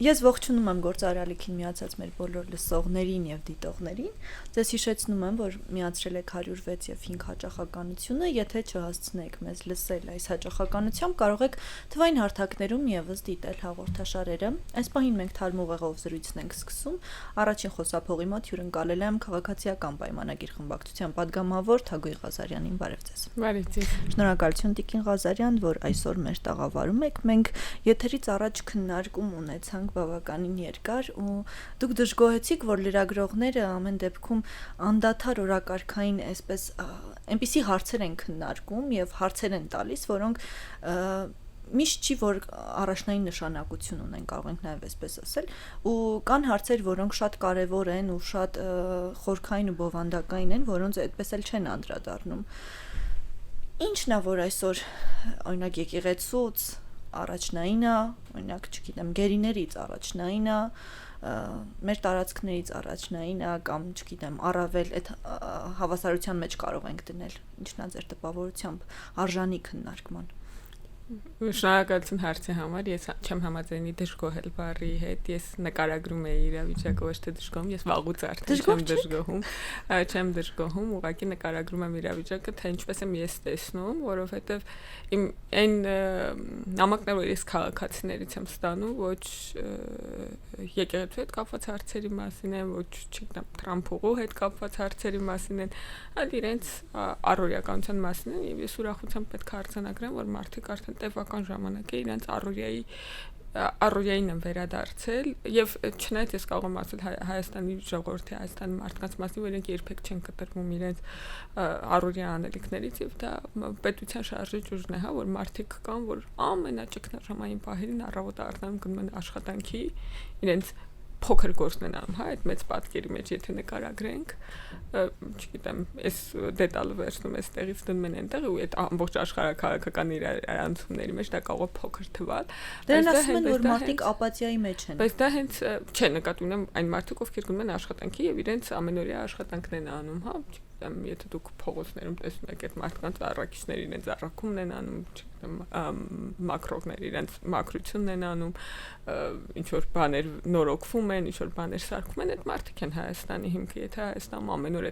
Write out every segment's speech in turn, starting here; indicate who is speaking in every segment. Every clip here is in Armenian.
Speaker 1: Ես ողջունում եմ գործարարիքին միացած մեր բոլոր լսողներին եւ դիտողներին։ Ձեզ հիշեցնում եմ, որ միացրել եք 106 եւ 5 հաճախականությունը, եթե չհասցնեք մեզ լսել այս հաճախականությամբ, կարող եք թվային հարթակներում եւս դիտել հաղորդաշարերը։ Այս պահին մենք թարմուղեղով զրույցն ենք սկսում։ Առաջին խոսափողի մոտ հյուրընկալել եմ քաղաքացիական պայմանագիր խմբակցության падգամավոր Թագուհի Ղազարյանին։ Բարև ձեզ։
Speaker 2: Բարև ձեզ։
Speaker 1: Շնորհակալություն Տիկին Ղազարյան, որ այսօր մեր տաղավարում եք։ Մենք եթերից առաջ քննարկում ունեցանք բավականին երկար ու դուք դժգոհեցիք, որ լրագրողները ամեն դեպքում անդադար օրակարգային այսպես այնպիսի հարցեր են քննարկում եւ հարցեր են տալիս, որոնք միշտ չի որ առաջնային նշանակություն ունեն, կարող ենք նաեւ այսպես ասել, ու կան հարցեր, որոնք շատ կարեւոր են ու շատ խորքային ու բովանդակային են, որոնց այդպես էլ չեն անդրադառնում։ Ինչն է, որ այսօր օրինակ եկեղեցուց առաջնայինը, օրինակ, չգիտեմ, գերիներից առաջնայինը, մեր տարածքներից առաջնայինը կամ, չգիտեմ, առավել այդ հավասարության մեջ կարող ենք դնել, ինչն է ձեր տպավորությամբ արժանի քննարկման։
Speaker 2: Շնորհակալություն հարցի համար, ես չեմ համաձայնի դժգոհել բառի հետ, ես նկարագրում էի իրավիճակը, ոչ թե դժգոհում, ես վաղուց արդեն չեմ դժգոհում, ուղղակի նկարագրում եմ իրավիճակը, թե ինչպես եմ ես տեսնում, որովհետև իմ այն նամակները, որ ես քաղաքացիներից եմ ստանում, ոչ եկեղեցու հետ կապված հարցերի մասին են, ոչ չգիտեմ, Թրամփուղու հետ կապված հարցերի մասին են, այլ իրենց առօրյականության մասին են, եւ ես ուրախությամբ պետք է արձանագրեմ, որ մարդիկ արդեն տևական ժամանակ է իրենց առօրյային են վերադարձել եւ չնայած ես կարող եմ ասել Հայաստանի ժողովրդի, Հայաստանի մարդկանց մասին, որ իրենք երբեք չեն կտրվում իրենց առօրյա անելիքներից եւ դա պետության շարժիչ ուժն է, հա, որ մարդիկ կան, որ ամենաճգնաժամային պահերին առավոտը արտանում գնում են աշխատանքի, իրենց փոքր գործն են անում, հա, այդ մեծ պատկերի մեջ եթե նկարագրենք, չգիտեմ, այս դետալը վերցնում ես տեղից դնում են այնտեղ ու այդ ամբողջ աշխարհակաղակական իրարանցումների մեջ դա կարող է փոքր թվալ։
Speaker 1: Դրանց ասում են, որ մարդիկ ապաթիայի մեջ են։
Speaker 2: Բայց դա հենց չէ, նկատի ունեմ այն մարդիկ, ովքեր գնում են աշխատանքի եւ իրենց ամենօրյա աշխատանքն են անում, հա, եթե դուք փողոցներում տեսնում եք այդ մարդկանց առաքիչներ իրենց առաքումն են անում, չգիտեմ, մակրոկներ իրենց մակրությունն են անում, ինչ որ բաներ նորոգվում են, ինչ որ բաներ սարքում են, այդ մարդիկ են Հայաստանի հիմքը, եթե Հայաստանում ամեն օր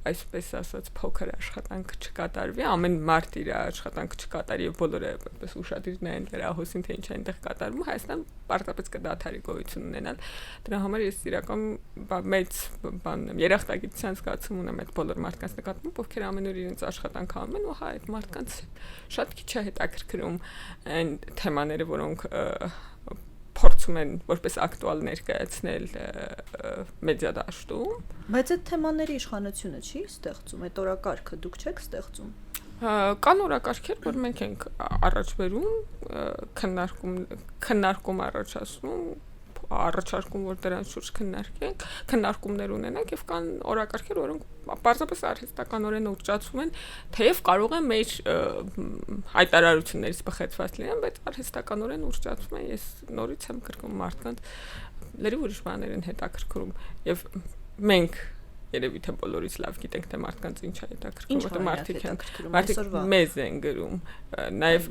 Speaker 2: այսպես ասած փոքր աշխատանք չկատարվի, ամեն մարդ իր աշխատանքը չկատարի եւ բոլորը այդպես ուշադիր նայեն վերահոսին թե ինչ է այնտեղ կատարվում, Հայաստան պարտապես կդադարի գոյություն ունենալ։ Դրա համար ես իրական մեծ բան եմ, երախտագիտության զգացում ունեմ այդ բոլոր մարդկանց նկատմամբ, ովքեր ամեն օր իրենց աշխատանք անում են ու հա այդ մարդկանց շատ քիչ է հետաքրքրում այն թեմաները, որոնք փորձում են որպես ակտուալ ներկայացնել մեդիադաշտում։
Speaker 1: Բայց այդ թեմաների իշխանությունը չի ստեղծում, այդ օրակարգը դուք չեք ստեղծում։
Speaker 2: Կան օրակարգեր, որ մենք ենք առաջ բերում, քննարկում առաջարկում, որ դրանց շուրջ քննարկումներ ունենանք եւ կան օրակարգեր, որոնք պարզապես արհեստականորեն ուռճացվում են, թեև կարող է մեր հայտարարություններից բխեցված լինեն, բայց արհեստականորեն ուռճացվում են, ես նորից եմ կրկնում մարդկանց լրիվ ուրիշ բաներ են հետաքրքրում եւ մենք երևի թե բոլորից լավ գիտենք թե մարդկանց ինչ է հետաքրքրում, որտեղ մարդիկ մեզ են գրում, նաև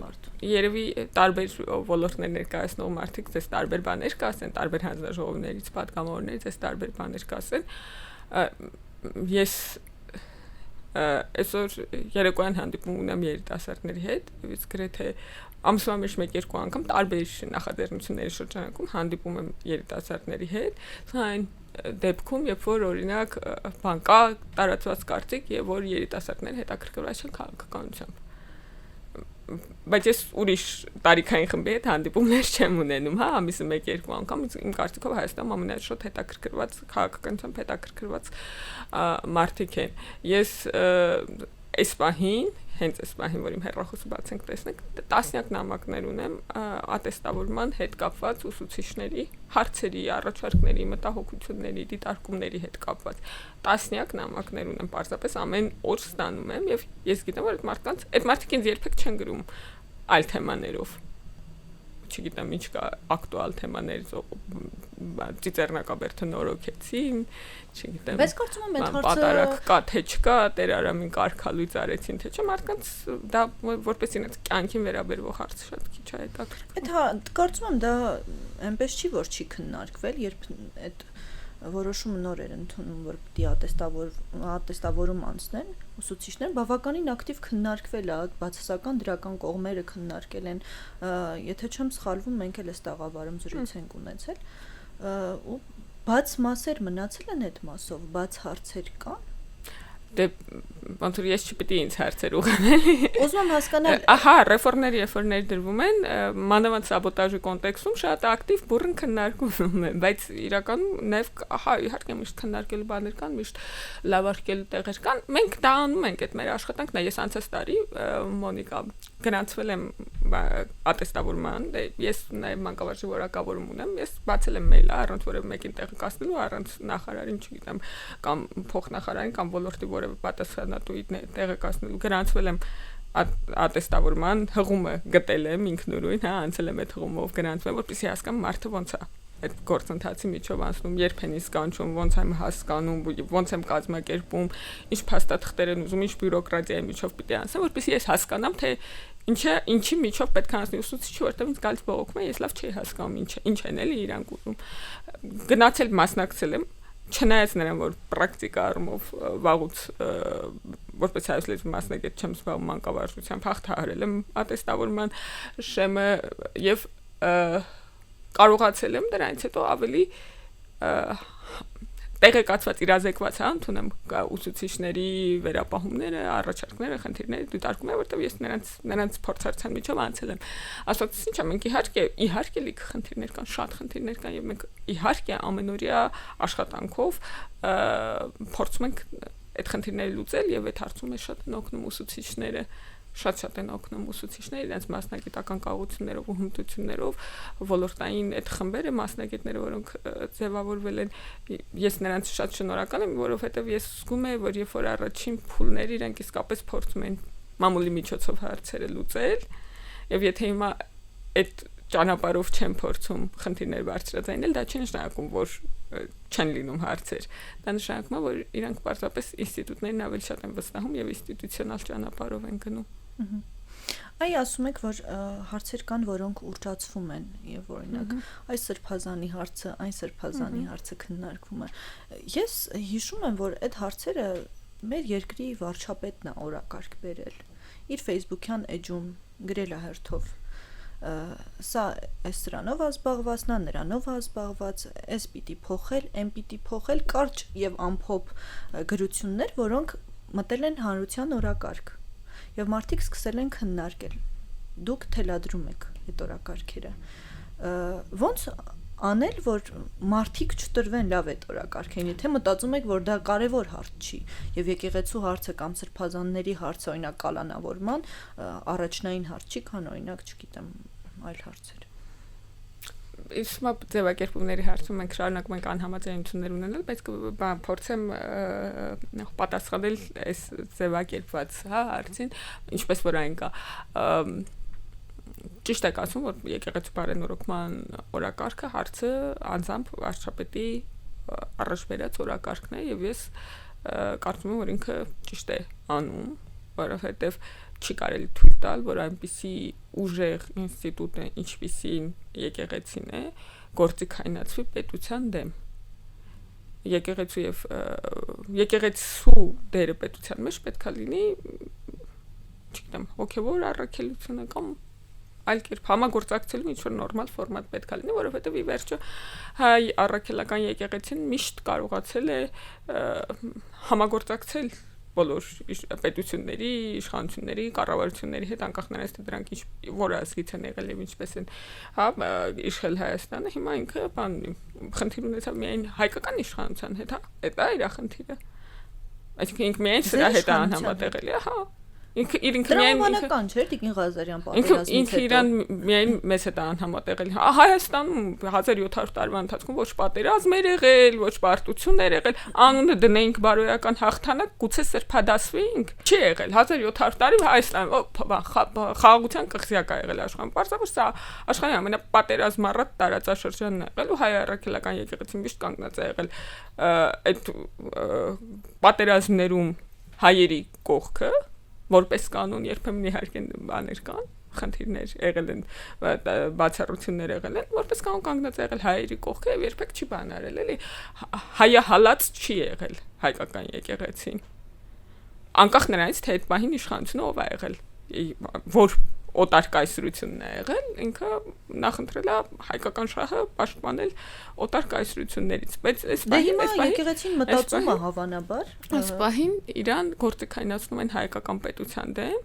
Speaker 2: երևի տարբեր ոլորտներ ներկայացնող մարդիկ դες տարբեր բաներ կասեն, տարբեր հանձնաժողովներից, պատգամավորներից դες տարբեր բաներ կասեն։ Ես այսօր երեկոյան հանդիպում ունեմ երիտասարդների հետ, ես գրեթե ամսվա մեջ 1-2 անգամ տարբեր նախաձեռնությունների շրջանակում հանդիպում եմ երիտասարդների հետ, այն դեպքում, երբ որ օրինակ բան կա տարածված կարծիք եւ որ երիտասարդները հետաքրքրված չեն քաղաքականությամբ։ Բայց ես ուրիշ տարիքային խմբի հետ հանդիպումներ չեմ ունենում, հա, ամիսը 1-2 անգամ իմ կարծիքով Հայաստանում ամենաշատ հետաքրքրված քաղաքականությամբ հետաքրքրված մարդիկ են։ Ես այս պահին, հենց այս պահին, որ իմ հեռախոսը բացենք տեսնենք, տասնյակ նամակներ ունեմ ատեստավորման հետ կապված ուսուցիչների հարցերի, առաջարկների, մտահոգությունների, դիտարկումների հետ կապված։ Տասնյակ նամակներ ունեմ, պարզապես ամեն օր ստանում եմ եւ ես գիտեմ, որ այդ մարդիկ ինձ երբեք չեն գրում այլ թեմաներով։ չգիտեմ ինչ կա ակտուալ թեմաներ ծիծեռնակաբերդը նորոգեցին, չգիտեմ։
Speaker 1: Բայց կարծում եմ այդ հարցը
Speaker 2: պատարակ կա թե չկա, Տեր Արամին կարգալույց արեցին թե չէ, մարդկանց դա որպես ինձ կյանքին վերաբերող հարց շատ քիչ է հետաքրքրում։
Speaker 1: Այդ կարծում եմ դա այնպես չի, որ չի քննարկվել, երբ այդ որոշումը նոր էր ընդունում, որ պիտի ատեստավորում անցնեն ուսուցիչներ, բավականին ակտիվ քննարկվել է, բացասական դրական կողմերը քննարկել են, եթե չեմ սխալվում, մենք էլ այս տաղավարում զրույց ենք ունեցել, ու բաց մասեր մնացել են այդ մասով, բաց հարցեր կան։
Speaker 2: Դե ոնց որ ես չպիտի ինձ հարցեր ուղղանելի։
Speaker 1: Ուզում եմ հասկանալ,
Speaker 2: ահա, ռեֆորմների երբ որ ներդրվում են, մանավանդ սաբոտաժի կոնտեքստում շատ ակտիվ բուրըն քննարկում են, բայց իրականում նաև ահա իհարկե միշտ քննարկելու բաներ կան, միշտ լավարկելու տեղեր կան։ Մենք դա անում ենք այդ մեր աշխատանքն է։ Ես անցած տարի Մոնիկա գնացվել եմ ատեստավորման, ես նաև մանկավարժի որակավորում ունեմ, ես բացել եմ մեյլը առանց որևէ մեկին տեղեկացնելու, առանց նախարարին, չգիտեմ, կամ փոխնախարարին կամ ոլորտի որևէ պատասխանատուի տեղեկացնելու, գնացվել եմ ատեստավորման, հղումը գտել եմ ինքնուրույն, հա, անցել եմ այդ հղումով գնացվել, որպեսզի հասկանամ մարդը ոնց է այդ գործընթացի միջով անցնում, երբ են իսկանչում, ոնց եմ հասկանում, ոնց եմ կազմակերպում, ինչ փաստաթղթեր են ուզում, ինչ բյուրոկրատիայի միջով պիտի անցնեմ, որպեսզի ես հասկանամ, թե ինչի միջով պետք է անցնի ուսուցիչը, որտեղ ինձ գալիս բողոքում է, ես լավ չի հասկանում ինչ են էլի իրանք ուզում։ Գնացել մասնակցել եմ, չնայած նրան, որ պրակտիկա առումով վաղուց որպես հայոց լեզվի մասնագետ չեմ զբաղվում մանկավարժությամբ, հաղթահարել եմ ատեստավորման շեմը եւ կարողացել եմ դրանից հետո ավելի տեղեկացված իրազեկված ընդունեմ ուսուցիչների վերապահումները, առաջարկները, խնդիրները դիտարկում եմ, որտեղ ես նրանց փորձարկության միջով անցել եմ։ Ասած ինչա, մենք իհարկե լիք խնդիրներ կան, շատ խնդիրներ կան եւ մենք իհարկե ամենօրյա աշխատանքով փորձում ենք այդ խնդիրները լուծել եւ այդ հարցում է շատ օգնում ուսուցիչները շատ են օգնում ուսուցիչները իրենց մասնագիտական կարողություններով ու հմտություններով ոլորտային այդ խմբերը մասնագետները, որոնք ձևավորվել են, ես նրանց շատ շնորհակալ եմ, որովհետև ես զգում եմ, որ երբ որ առաջին փուլներ իրենք իսկապես փորձում են մամուլի միջոցով հարցերը լուծել, եւ եթե հիմա այդ ճանապարհով չեն փորձում խնդիրներ բարձրացնել, դա չի նշանակում, որ չեն լինում հարցեր։ Դա նշանակում է, որ իրանք պարզապես ինստիտուտներն ավելի շատ են վստահում եւ ինստիտուցիոնալ ճանապարհով են գնում։
Speaker 1: Այ ասում եք, որ հարցեր կան, որոնք ուռճացվում են եւ օրինակ այս սրբազանի հարցը, այն սրբազանի հարցը քննարկվում է։ Ես հիշում եմ, որ այդ հարցերը մեր երկրի վարչապետն է օրակարգ բերել։ Իր Facebook-յան էջում գրել է հերթով սա այս սրանով ազբաղված, նա նրանով ազբաղված, այս պիտի փոխել, այն պիտի փոխել, կարճ եւ ամփոփ գրություններ, որոնք մտել են հանրության օրակարգ։ Եվ մարդիկ սկսել են քննարկել։ Դուք թելադրում եք այդ օրակարգերը։ Ոնց անել, որ մարդիկ չտրվեն լավ այդ օրակարգին, եթե մտածում եք, որ դա կարևոր հարց չի, եւ եկեղեցու հարցը կամ սրբազանների հարցը օրինակ կալանավորման առաջնային հարց չի, քան օրինակ, չգիտեմ, այլ հարցեր։
Speaker 2: Իսկ ձևակերպումների հարցում մենք շարունակում ենք անհամաձայնություններ ունենալ, բայց փորձեմ պատասխանել այս ձևակերպված հարցին, ինչպես որ այն կա։ Ճիշտ եք ասում, որ եկեղեցու բարենորոգման օրակարգը հարցը անձամբ վարչապետի առաջ բերած օրակարգն է եւ ես կարծում եմ, որ ինքը ճիշտ է անում, որովհետեւ չի կարելի թույլ տալ, որ այնպիսի ուժեղ ինստիտուտ է, ինչպիսին եկեղեցին է, գործի քայնացվի պետության դեմ։ Եկեղեցու դերը պետության մեջ պետք է լինի, չգիտեմ, հոգևոր առաքելությունը կամ այլ կերպ համագործակցելու ինչ-որ նորմալ ֆորմատ պետք է լինի, որովհետև ի վերջո հայ առաքելական եկեղեցին միշտ կարողացել է համագործակցել բոլոր պետությունների, իշխանությունների, կառավարությունների հետ, անկախ նրանից թե դրանք որ ազգից են եղել եւ ինչպես են, հա, իշխել Հայաստանը, հիմա ինքը խնդիր ունեցավ միայն հայկական իշխանության հետ, հա, դա իր խնդիրը։ Այսինքն ինքը միայն սրա հետ է անհամատեղելի, հա։ ինքը
Speaker 1: դրամանական չէր Տիկին Ղազարյան պատերազմից հետո։
Speaker 2: Ինքը իրան միայն մեզ հետ անհամատեղել։ Հայաստանում 1700 տարվա ընթացքում ոչ պատերազմ էր եղել, ոչ պարտություն էր եղել, անունը դնեինք բարոյական հաղթանակ, գուցե սրբադասվեինք։ Չի եղել 1700 տարի Հայաստանում խաղաղության կղզյակ ա եղել աշխարհում։ Պարզապես սա աշխարհի ամենապատերազմառատ տարածաշրջանն է եղել ու հայ առաքելական եկեղեցին միշտ կանգնած է եղել այդ պատերազմներում հայերի կողքը, որպես կանոն երբեմն իհարկե բաներ կան, խնդիրներ եղել են, բացառություններ եղել են, որպես կանոն կանգնած է եղել հայերի կողքը եւ երբեք չի բանարել, էլի հայահալած չի եղել հայկական եկեղեցին։ Անկախ նրանից, թե այդ պահին իշխանությունը ով է եղել, որ օտար կայսրությունն է եղել, ինքը նախընտրել է հայկական շահը պաշտպանել օտար կայսրություններից, բայց այս պահին
Speaker 1: եկեղեցին մտածում է հավանաբար,
Speaker 2: այս պահին իրան գործիքայնացնում են հայկական պետության դեմ,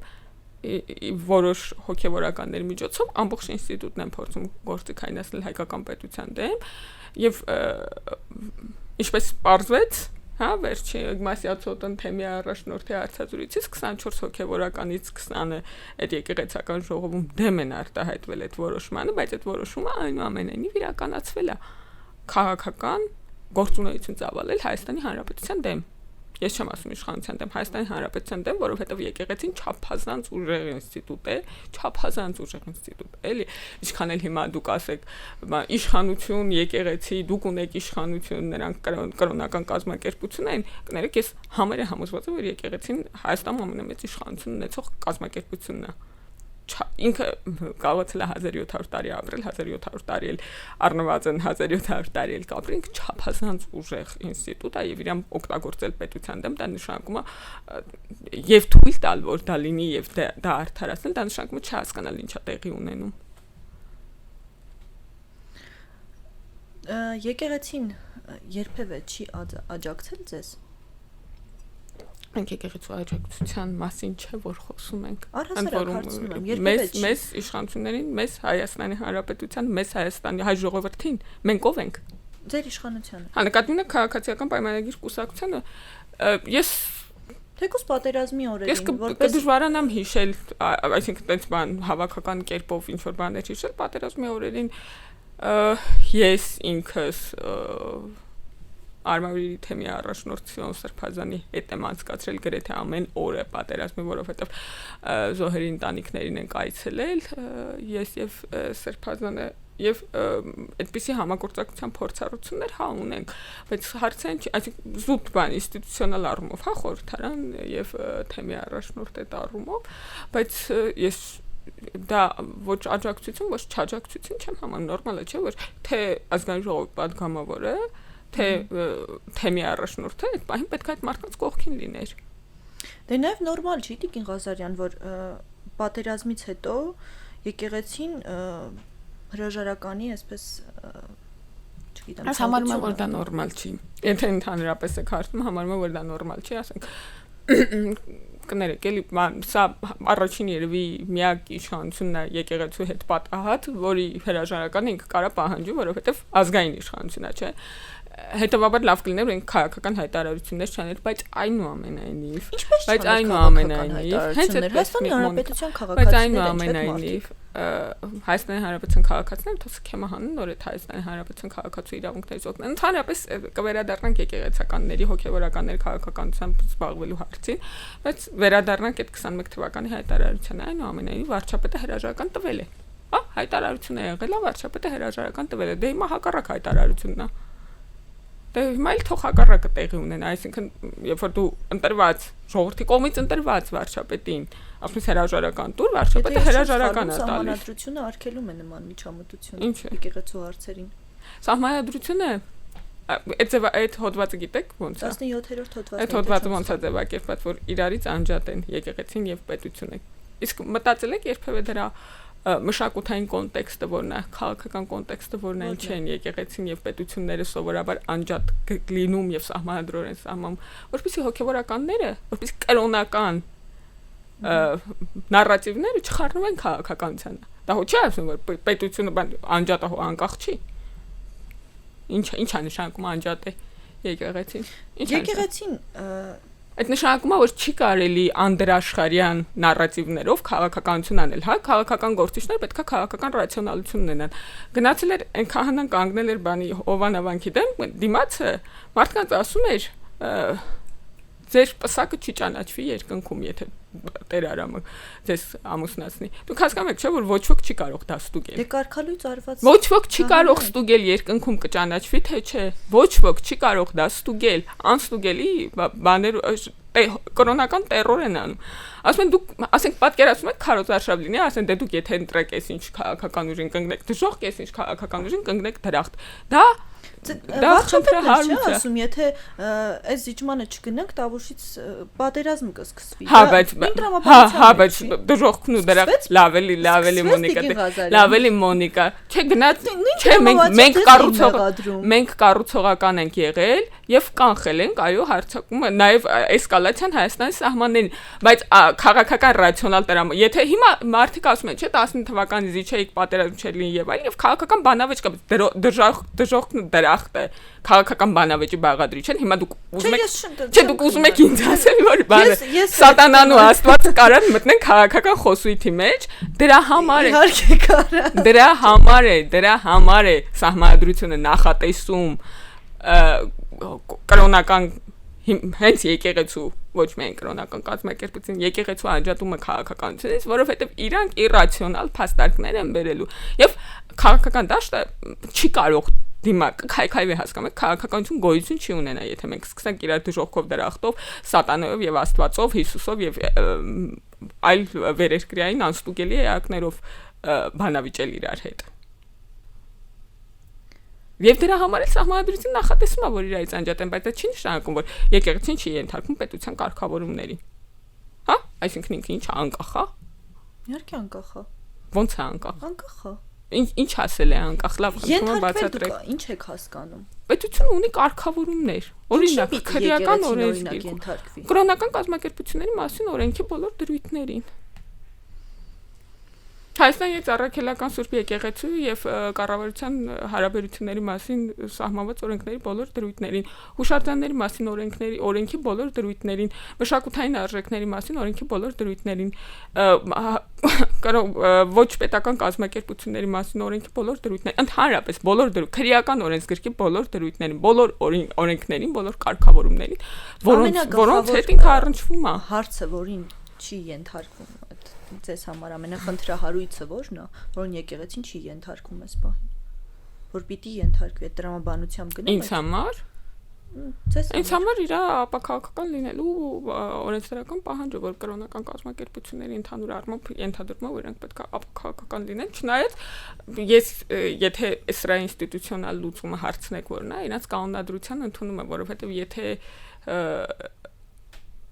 Speaker 2: որոշ հոգևորականների միջոցով ամբողջ ինստիտուտն են փորձում գործիքայնացնել հայկական պետության դեմ եւ ինչպես պարզվեց վերջի Ignacio թեմի առաջնորդի հարցազրույցից 24 հոգևորականից 20-ը այդ եկեղեցական ժողովում դեմ են արտահայտվել այդ որոշմանը, բայց այդ որոշումը այնուամենայնիվ իրականացվել է քաղաքական գործունեություն ծավալել Հայաստանի Հանրապետության դեմ։ Ես չեմ ասում իշխանության դեմ, Հայաստանի Հանրապետության դեմ, որովհետև եկեղեցին չափազանց ուժեղ ինստիտուտ է, չափազանց ուժեղ ինստիտուտ է, էլի։ Ինչքան էլ հիմա դուք ասեք, իշխանություն, եկեղեցի, դուք ունեք իշխանություն, նրանք կրոնական կազմակերպություն են, կներեք, ես համարը համոզված եմ, որ եկեղեցին Հայաստանում ամենամեծ իշխանություն ունեցող կազմակերպությունն է։ Ինքը կարողացել է 1700 տարի ապրել, 1700 տարի էլ առնվազն 1700 տարի էլ կապրել, ինքը չափազանց ուժեղ ինստիտուտ է եւ իրան օգտագործել պետության դեմ, դա նշանակում է եւ թույլ տալ, որ դա լինի եւ դա արդարացնել, դա նշանակում է չհասկանալ ինչա տեղի ունենում։
Speaker 1: Եկեղեցին երբևէ չի աջակցել ձեզ։
Speaker 2: Մենք եկեղեցու աջակցության մասին չէ, որ խոսում ենք,
Speaker 1: մեզ
Speaker 2: իշխանություններին, մեզ Հայաստանի Հանրապետության, մեզ Հայաստանի հայ ժողովրդին, մենք ով ենք։
Speaker 1: Ձեր իշխանությանը։
Speaker 2: Հա, նկատվում է քաղաքացիական պայմանագիր կուսակցությունը, ես
Speaker 1: թեկուզ պատերազմի օրերին,
Speaker 2: որպես կդժվարանամ հիշել, այսինքն այդպես բան հավաքական կերպով ինչ որ բաներ հիշել, պատերազմի օրերին ես ինքս Արմավիրի թեմի առաջնորդ Սյոն Սրբազանի հետ եմ անցկացրել գրեթե ամեն օրը պատերազմի, որովհետև զոհերի ընտանիքներին ենք այցելել, ես եւ Սրբազանը եւ այդպիսի համագործակցության փորձառություններ ունենք, բայց հարցը ինչ, այսինքն զուտ բան ինստիտուցիոնալ առումով, խորհրդարան եւ թեմի առաջնորդ այդ առումով, բայց ես դա ոչ աջակցություն, ոչ չաջակցություն չեմ համարում, նորմալ է, չէ՞ որ թե ազգային ժողովի պատգամավորը թե թեմի առաջնորդը այդ պահին պետք է այդ մարդկանց կողքին լիներ։
Speaker 1: Դե նաև նորմալ չի Տիկին Ղազարյան, որ պատերազմից հետո եկեղեցին հրաժարականի, այսպես, չգիտեմ,
Speaker 2: Ես համարում եմ, որ դա նորմալ չի։ Եթե ընդհանրապես եք հարցնում, համարում եմ, որ դա նորմալ չի, ասենք կներեք, էլի սա առաջին երևի միակ իշխանությունն է եկեղեցու հետ պատահած, որի հրաժարականը ինքը կարա պահանջի, որովհետև ազգային իշխանություն է, չէ։ Հետևաբար լավ կլիներ որ քաղաքական հայտարարություններ չաներ, բայց այնուամենայնիվ, հենց
Speaker 1: Հայաստանի Հանրապետության քաղաքացիներ,
Speaker 2: Հայաստանի Հանրապետության քաղաքացիները թող սքեմը հանեն, նոր այդ Հայաստանի Հանրապետության քաղաքացու իրավունքներից օգնեն։ Ընդհանրապես կվերադառնանք եկեղեցականների, հոգևորականների քաղաքականությամբ զբաղվելու հարցին, բայց վերադառնանք այդ 21 թվականի հայտարարությանը, այնուամենայնիվ վարչապետը հրաժարական տվել է։ Հայտարարություն է եղել, վարչապետը հրաժարական տվել է։ Դե հիմա հակառակ հայտարարությունն է։ Դե հիմա էլ թող հակառակը տեղի ունենա, այսինքն երբ որ դու ընտրված ժողովրդի կողմից ընտրված վարչապետին ասում ես հրաժարական տուր, վարչապետը հրաժարական է տալիս։
Speaker 1: Սահմանադրությունը արգելում է նման միջամտություն եկեղեցու հարցերին։
Speaker 2: Սահմանադրությունը այդ հոդվածը գիտեք ոնց է։
Speaker 1: 17-րդ հոդվածը։
Speaker 2: Այդ հոդվածը ոնց է ձևակերպված, որ իրարից անջատ են եկեղեցին եւ պետությունը։ Իսկ մտածել եք երբևէ դրա մշակութային կոնտեքստը որն է, քաղաքական կոնտեքստը որն է, ինչ են եկեղեցին եւ պետությունները սովորաբար անջատ լինում եւ սահմանադրորեն սահմանում, որպեսզի հոգեվորականները, որպեսզի կրոնական նարատիվները չխառնվեն քաղաքականությանը։ Դա ոչ է ասում որ պետությունը անջատ է, անկախ չի։ Ինչ է նշանակում անջատ է եկեղեցին։
Speaker 1: Եկեղեցին
Speaker 2: Այդ նշանակում է, որ չի կարելի անդրաշխարհյան նարատիվներով քաղաքականություն անել, հա, քաղաքական գործիչները պետք է քաղաքական ռացիոնալություն ունենան։ Գնացել էր այնքան կանգնել էր բանի Հովանավանքի դեմ, դիմացը մարդկանց ասում էր ձեր պսակը չի ճանաչվի երկնքում, եթե Տեր Արամը ձեզ ամուսնացնի։ Դուք հասկանում եք, չէ՞, որ ոչ ոք չի կարող դա ստուգել։
Speaker 1: Դե կարգալույց արված։
Speaker 2: Ոչ ոք չի կարող ստուգել երկնքում կճանաչվի, թե չէ։ Ոչ ոք չի կարող դա ստուգել։ Անստուգելի բաներ կրոնական տերոր են անում։ Ասում են դուք, ասենք պատկերացնում եք Քարոզ Արշավ լինի, ասեն դե դուք եթե ընտրեք այսինչ քաղաքական ուժին կընկնեք դժոխք, այսինչ քաղաքական ուժին կընկնեք դրախտ։ Դա
Speaker 1: խնդրահարույց է, ասում, եթե այս զիջմանը չգնանք, տավուշից պատերազմ կսկսվի։
Speaker 2: Հա, բայց դժոխքն ու դրախտ լավ էլի Մոնիկա։ Չէ, գնաց, չէ, մենք կառուցողական ենք եղել եւ կանխել ենք, այո, հարձակումը, նաեւ էսկալացիան Հայաստանի սահմաններին, բայց քաղաքական ռացիոնալ դրամը, եթե հիմա մարդիկ ասում են, չէ, 19 թվականի զիջեիք պատերազմ չէր լինի եւ այլն, եւ քաղաքական բանավեճ կա, դժոխքն ու դրախտը քաղաքական բանավեճի բաղադրիչ են, հիմա դուք ուզում եք, չէ, դուք ուզում եք ինձ ասել, որ բանը Սատանան ու Աստվածը կարան մտնեն քաղաքական խոսույթի մեջ, դրա համար է սահմանադրությունը նախատեսում կրոնական հենց եկեղեցու ոչ միայն կրոնական կազմակերպություն եկեղեցու անջատումը քաղաքականությունից, որովհետև իրանք իրացիոնալ փաստարկներ են բերելու եւ քաղաքական դաշտը չի կարող դիմակ քայքայվի հասկանում եք քաղաքականություն գոյություն չի ունենա եթե մենք սկսենք իրար դժոխքով դրախտով սատանայով եւ Աստվածով Հիսուսով եւ այլ վերերկրյային անստուգելի էակներով բանավիճել իրար հետ Եվ դրա համար էլ սահմանադրությունը նախատեսում է, որ իրարից անջատեն, բայց դա չի նշանակում, որ եկեղեցին չի ենթարկվում պետության կարգավորումների։ Հա? Այսինքն ինքը ինչ է անկախ է։
Speaker 1: Իհարկե անկախ է։
Speaker 2: Ո՞նց է անկախ։
Speaker 1: Անկախ է։
Speaker 2: Ինչ ասել է անկախ, լավ, խնդրում եմ բացատրեք։
Speaker 1: Ինչ եք հասկանում։
Speaker 2: Պետությունը ունի կարգավորումներ։ Օրինակ, քրեական օրենսգիր։ Կրոնական կազմակերպությունների մասին օրենքի բոլոր դրույթներին։ Հայաստանի Ծառայքելական Սուրբ Եկեղեցու եւ կառավարության հարաբերությունների մասին սահմանված օրենքների բոլոր դրույթներին, հուշարձանների մասին օրենքի բոլոր դրույթներին, մշակութային արժեքների մասին օրենքի բոլոր դրույթներին, ոչ պետական կազմակերպությունների մասին օրենքի բոլոր դրույթներին, ընդհանրապես բոլոր քրեական օրենսգրքի բոլոր դրույթներին, բոլոր օրենքներին, բոլոր կարգավորումներին, որոնց հետ ինքը առնչվում է։
Speaker 1: Հարցը, որին չի ենթարկվում Ձեզ համար ամենախնդրահարույցը ողն է, որն եկեղեցին չի ենթարկում այս բանին, որ պիտի ենթարկվի այդ դրամաբանությամբ գնամ։
Speaker 2: Ինձ համար Ինձ համար իր ապակաղական լինելու օրենսդրական պահանջը, որ կրոնական կազմակերպությունների ընդհանուր առմամբ ենթադրում է, որ իրենք պետք է ապակաղական լինեն, չնայած ես եթե սրա ինստիտուցիոնալ լուծումը հարցնեք որն է, իրենց կանոնադրության ընդունում եմ, որովհետև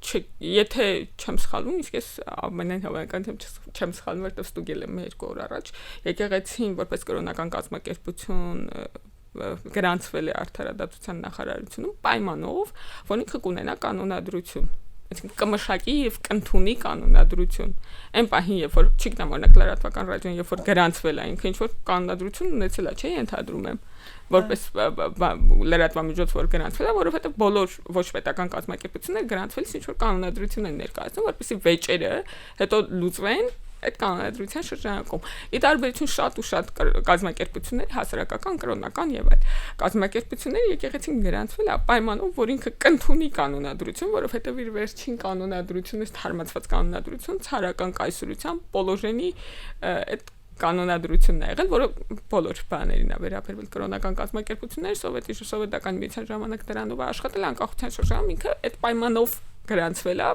Speaker 2: եթե չեմ սխալվում, իսկ ես ամենայն հավանականությամբ չեմ սխալվում, որտեղ ստուգել եմ 2 օր առաջ, եկեղեցին որպես կրոնական կազմակերպություն գրանցվել է արդարադատության նախարարությունում պայմանով, որ ինքը կունենա կանոնադրություն, այսինքն կմշակի եւ կընդունի կանոնադրություն։ Այն պահին, երբ որ չգիտեմ, օրինակ լրատվական ռադիոն, երբ որ գրանցվել է, ինքը ինչ որ կանոնադրություն ունեցել է, չէ՞, ենթադրում եմ, որպես լրատվամիջոց որ գրանցվել է, որովհետեւ բոլոր ոչ պետական կազմակերպությունները գրանցվելիս ինչ որ կանոնադրություն են ներկայացնում, որպեսզի վեճերը հետո լուծվեն այդ կանոնադրության շրջանակում։ Ի տարբերություն շատ ու շատ կազմակերպությունների հասարակական, կրոնական եւ այլ կազմակերպությունների եկեղեցին գրանցվել է պայմանով, որ ինքը կընդունի կանոնադրություն, որովհետեւ իր վերջին կանոնադրությունը, թարմացված կանոնադրություն ցարական կայսրության պոլոժենի այդ կանոնադրությունն է եղել, որը բոլոր բաներին է վերաբերվել կրոնական կազմակերպությունների սովետական միության ժամանակ դրանով աշխատել անկախության շրջանում ինքը այդ պայմանով գրանցվել է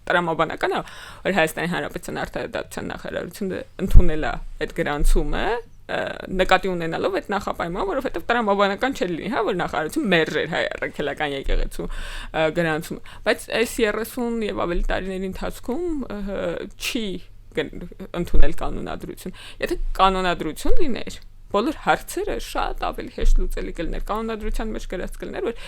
Speaker 2: տրամաբանական է որ Հայաստանի Հանրապետության արդարադատության նախարարությունը ընդունել է այդ գրանցումը նկատի ունենալով այդ նախապայման, որովհետև տրամաբանական չէր լինի, հա, որ նախարարություն մերժեր հայ առաքելական եկեղեցու գրանցումը, բայց այս 30 եւ ավելի տարիների ընթացքում չի ընդունել կանոնադրություն։ Եթե կանոնադրություն լիներ, բոլոր հարցերը շատ ավելի հեշտ լուծելի կլիներ։ Կանոնադրության մեջ գրած կլիներ, որ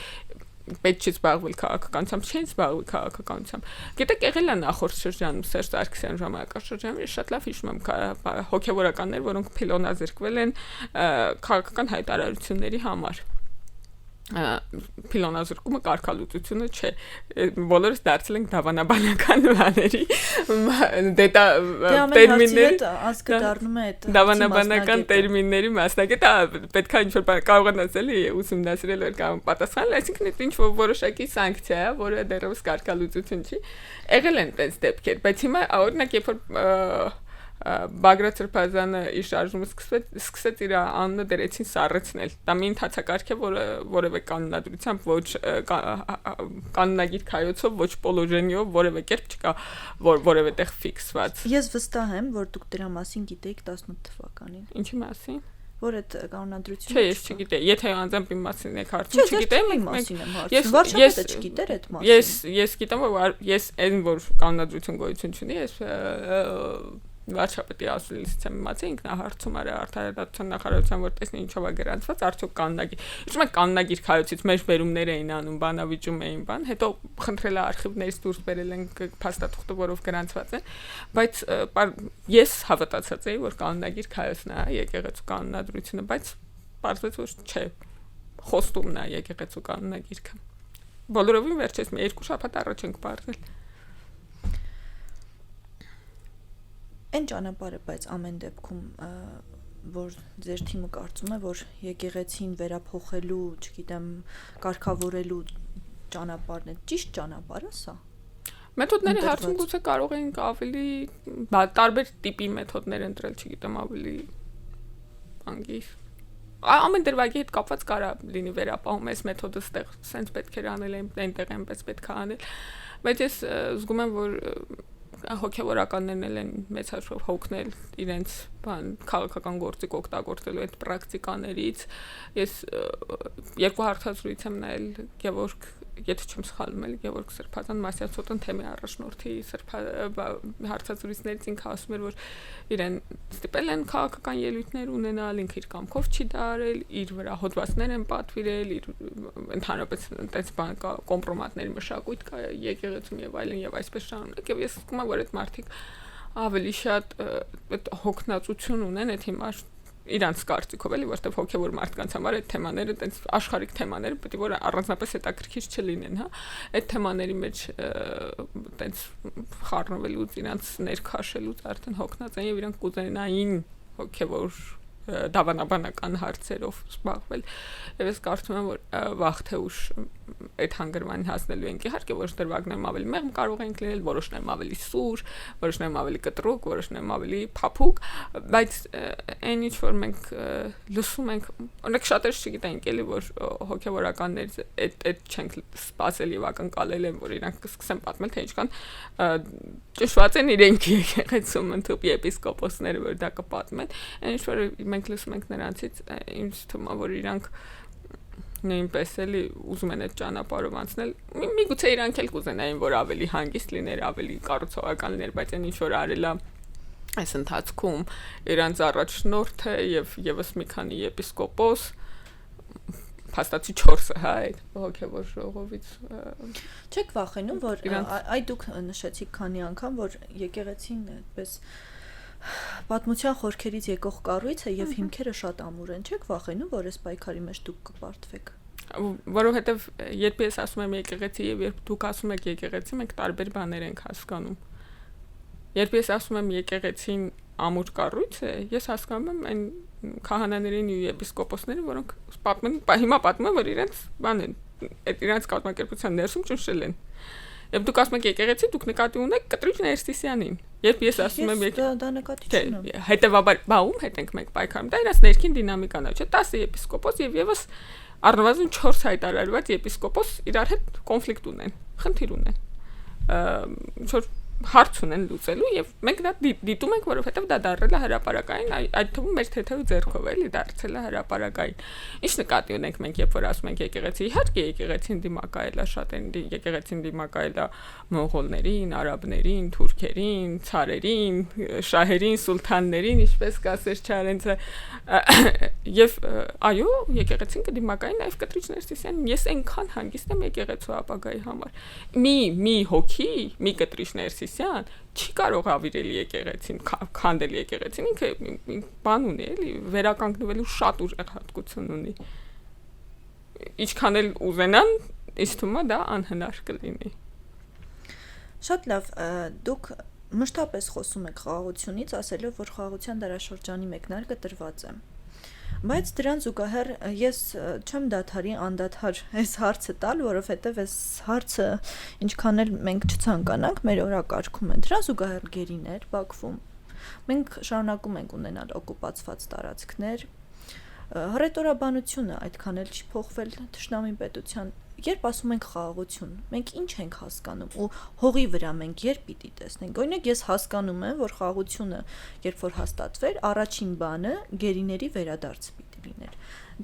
Speaker 2: պետք չի զբաղվել քաղաքականությամբ, չեն զբաղվել քաղաքականությամբ։ Գիտեք, եղել է նախորդ շրջանում Սերժ Սարգսյան ժամանակաշրջանում, ես շատ լավ հիշում եմ հոգևորականներ, որոնք փիլոնազրկվել են քաղաքական հայտարարությունների համար։ Փիլոնազրկումը կարգալուծությունը չէ բոլորս դարձել ենք դավանաբանական բաների դետա տերմինների
Speaker 1: ազգը դառնում է այդ
Speaker 2: դավանաբանական տերմինների մասնագետ պետք է ինչ-որ բան կարողանաս էլի ուսումնասիրել որ կամ պատասխանել այսինքն դա ինչ-որ որոշակի սանկցիա է որը դեռևս կարգալուծություն չի եղել են այդպես դեպքեր բայց հիմա օրինակ երբ որ Բագրատ Սրբազանը իր շարժումը սկսեց իր անունը դերեցին սառեցնել։ Դա մի ընթացակարգ է, որը որևէ կանոնադրությամբ ոչ կանոնագիր քայոցով, ոչ պոլոժենիով որևէ կերպ չկա, որևէ տեղ ֆիքսված։
Speaker 1: Ես վստահ եմ, որ դուք դրա մասին գիտեիք 18 թվականին։
Speaker 2: Ինչի մասին։
Speaker 1: Որ այդ կանոնադրությունը
Speaker 2: Չէ, ես չգիտեի։ Եթե անձամբ իմ մասին եք հարցում, չգիտեմ,
Speaker 1: վարչապետը չգիտեր այդ մասին։
Speaker 2: Ես գիտեմ, որ ես այն որ կանոնադրություն գոյություն չունի, ես վարչապետի ասուլիսից եմ իմացել ինքնահարցում արել արտահայտության նախարարության որ տեսնի ինչով է գրանցված արդյոք կանոնագիր իշում է կանոնագիր քայոցից մեր վերումներ էին անում բանավիճում էին բան հետո խնդրել է արխիվներից դուրս բերել են փաստաթուղթը որով գրանցված է բայց ես հավատացած էի որ կանոնագիր քայոցն է եկեղեցու կանոնադրությունը բայց պարզվեց որ չէ խոստումն է եկեղեցու կանոնագիրքը բոլորովին վերջերս մի երկու շաբաթ առաջ ենք բարձել
Speaker 1: Այն ճանապարհը, բայց ամեն դեպքում որ ձեր թիմը կարծում է, որ եկեղեցին վերափոխելու, չգիտեմ, կարգավորելու ճանապարհն է, ճիշտ ճանապարհը սա։
Speaker 2: Մեթոդների հարցում գուցե կարող ենք ավելի տարբեր տիպի մեթոդներ ընտրել, չգիտեմ, ավելի անգիր։ Ամեն դրվագի հետ կապված կարա լինի վերապահում այս մեթոդը ստեղ, սենց պետք էր անել, այնտեղ այնպես պետք է անել, բայց ես զգում եմ, որ հոգեվորականներն են մեծ հաշվով հոգնել իրենց բան քաղաքական գործիք օգտագործելու այդ պրակտիկաներից ես երկու հարցազրույց եմ նայել Գևորգ եթե չեմ սխալվում էլ Գևորգ Սրբազան Մասյացոտն թեմի առաջնորդի հարցազրույցներից ինքը ասում էր որ իրեն ստիպել են քաղաքական ելույթներ ունենալ ինքը իր կամքով չի դարել իր վրա հոդվածներ են պատվիրել իր ընդհանրապես այդպես բան կա կոմպրոմատների մշակույթ կա եկեղեցում եւ այլն եւ այսպես շարունակ եւ ես զգում եմ որ այդ մարդիկ ավելի շատ այդ հոգնածություն ունեն այդ հիմար իրանց կարծիքով էլի որտեվ հոգեվոր մարդկանց համար այդ թեմաները այդպես աշխարհիկ թեմաները պետք է որ առանձնապես հետաքրքիր չլինեն հա այդ թեմաների մեջ այդպես խառնվելուց իրանց ներքաշելուց արդեն հոգնած են եւ իրանք կուզենային հոգեվոր դավանաբանական հարցերով զբաղվել եւ ես կարծում եմ որ վաղ թե ուշ այդ հանգրվանին հասնելու ենք իհարկե որոշ դրվագներում ավելի մեղմ կարող են լինել որոշներում ավելի սուր որոշներում ավելի կտրուկ որոշներում ավելի փափուկ բայց այն ինչ որ մենք լսում ենք օրինակ շատերս չգիտենք էլի որ հոգեվորականներից այդ չենք սպասել եւ ակնկալել են որ իրանք կսկսեն պատմել թե ինչքան ճշված են իրենք եկեղեցում ընդհանուր եպիսկոպոսները որ դա կպատմեն այն ինչ որ մենք լսում ենք նրանցից ինձ թվում է որ իրանք նույնպես էլի ուզում են այդ ճանապարհով անցնել միգուցե իրանք էլ կուզենային որ ավելի հանգիստ լիներ ավելի կառուցողական լիներ բայց այն ինչ որ արել է այս ընթացքում իրանց առաջնորդը եւ եւս մի քանի եպիսկոպոս փաստացի 4-ը հա այդ հոգեվոր ժողովից
Speaker 1: չեք վախենում որ այ դուք նշեցիք քանի անգամ որ եկեղեցին այդպես պատմության խորքերից եկող կառույց է եւ հիմքերը շատ ամուր են չեք վախենում որ այս պայքարի մեջ դուք կպարտվեք
Speaker 2: որովհետեւ երբ ես ասում եմ եկեղեցի եւ երբ դուք ասում եք եկեղեցի մենք տարբեր բաներ ենք հասկանում երբ ես ասում եմ եկեղեցին ամուր կառույց է ես հասկանում եմ այն քահանաներին ու եպիսկոպոսներին որոնք հիմա պատմում են որ իրենց բան են այդ իրենց կազմակերպության ներսում ճնշել են Եվ դուք ասում եք եկեղեցի, դուք նկատի ունեք Կտրիչ Ներսիսյանին։ Երբ ես ասում եմ
Speaker 1: դա նկատի չունեմ։
Speaker 2: Հետևաբար բաում հետ ենք մենք պայքարում։ Դա իրաց ներքին դինամիկան է, չէ՞, 10 եպիսկոպոս եւ եւս առնվազն 4 հայտարարված եպիսկոպոս իրար հետ կոնֆլիկտ ունեն, խնդիր ունեն։ Ինչ-որ հարց ունեն լուծելու եւ մենք դա դիտում ենք որովհետեւ դա դարձել է հրապարակային այդ թվում մեր թեթև ձեռքով էլի դարձել է հրապարակային ինչ նկատի ունենք մենք երբ որ ասում ենք եկեղեցի իհարկե եկեղեցին դիմակայել է շատ են եկեղեցին դիմակայել է մոնղոլներին արաբներին թուրքերին ցարերին շահերին սուլթաններին ինչպես կասեր Չարենցը եւ այո եկեղեցին կդիմակայի նաեւ Կտրիչ Ներսիսյանին ես այնքան հանգիստ եմ եկեղեցու ապագայի համար մի հոգի մի Կտրիչ Ներսիսյան չի կարող ավիրել եկեղեցին, քանդել եկեղեցին, ինքը բան ունի, էլի, վերականգնվելու շատ ուժեղ հատկություն ունի։ ինչքան էլ ուզենան, ինձ թվում է դա անհնար կլինի։
Speaker 1: Շատ լավ, դուք մշտապես խոսում եք խաղաղությունից, ասելով, որ խաղաղության դարաշրջանի մեկնարկը տրված է։ Բայց դրան զուգահեռ ես չեմ դադարի անդադար այս հարցը տալ, որովհետև այս հարցը ինչքան էլ մենք չցանկանանք, մեր օրակարգում են։ Դրան զուգահեռ գերիներ Բաքվում։ Մենք շարունակում ենք ունենալ օկուպացված տարածքներ։ Հռետորաբանությունը այդքան էլ չի փոխվել թշնամի պետության։ Երբ ասում ենք խաղաղություն, մենք ինչ ենք հասկանում ու հողի վրա մենք երբ պիտի տեսնենք։ Օրինակ ես հասկանում եմ, որ խաղաղությունը, երբ որ հաստատվեր, առաջին բանը գերիների վերադարձ պիտի լիներ։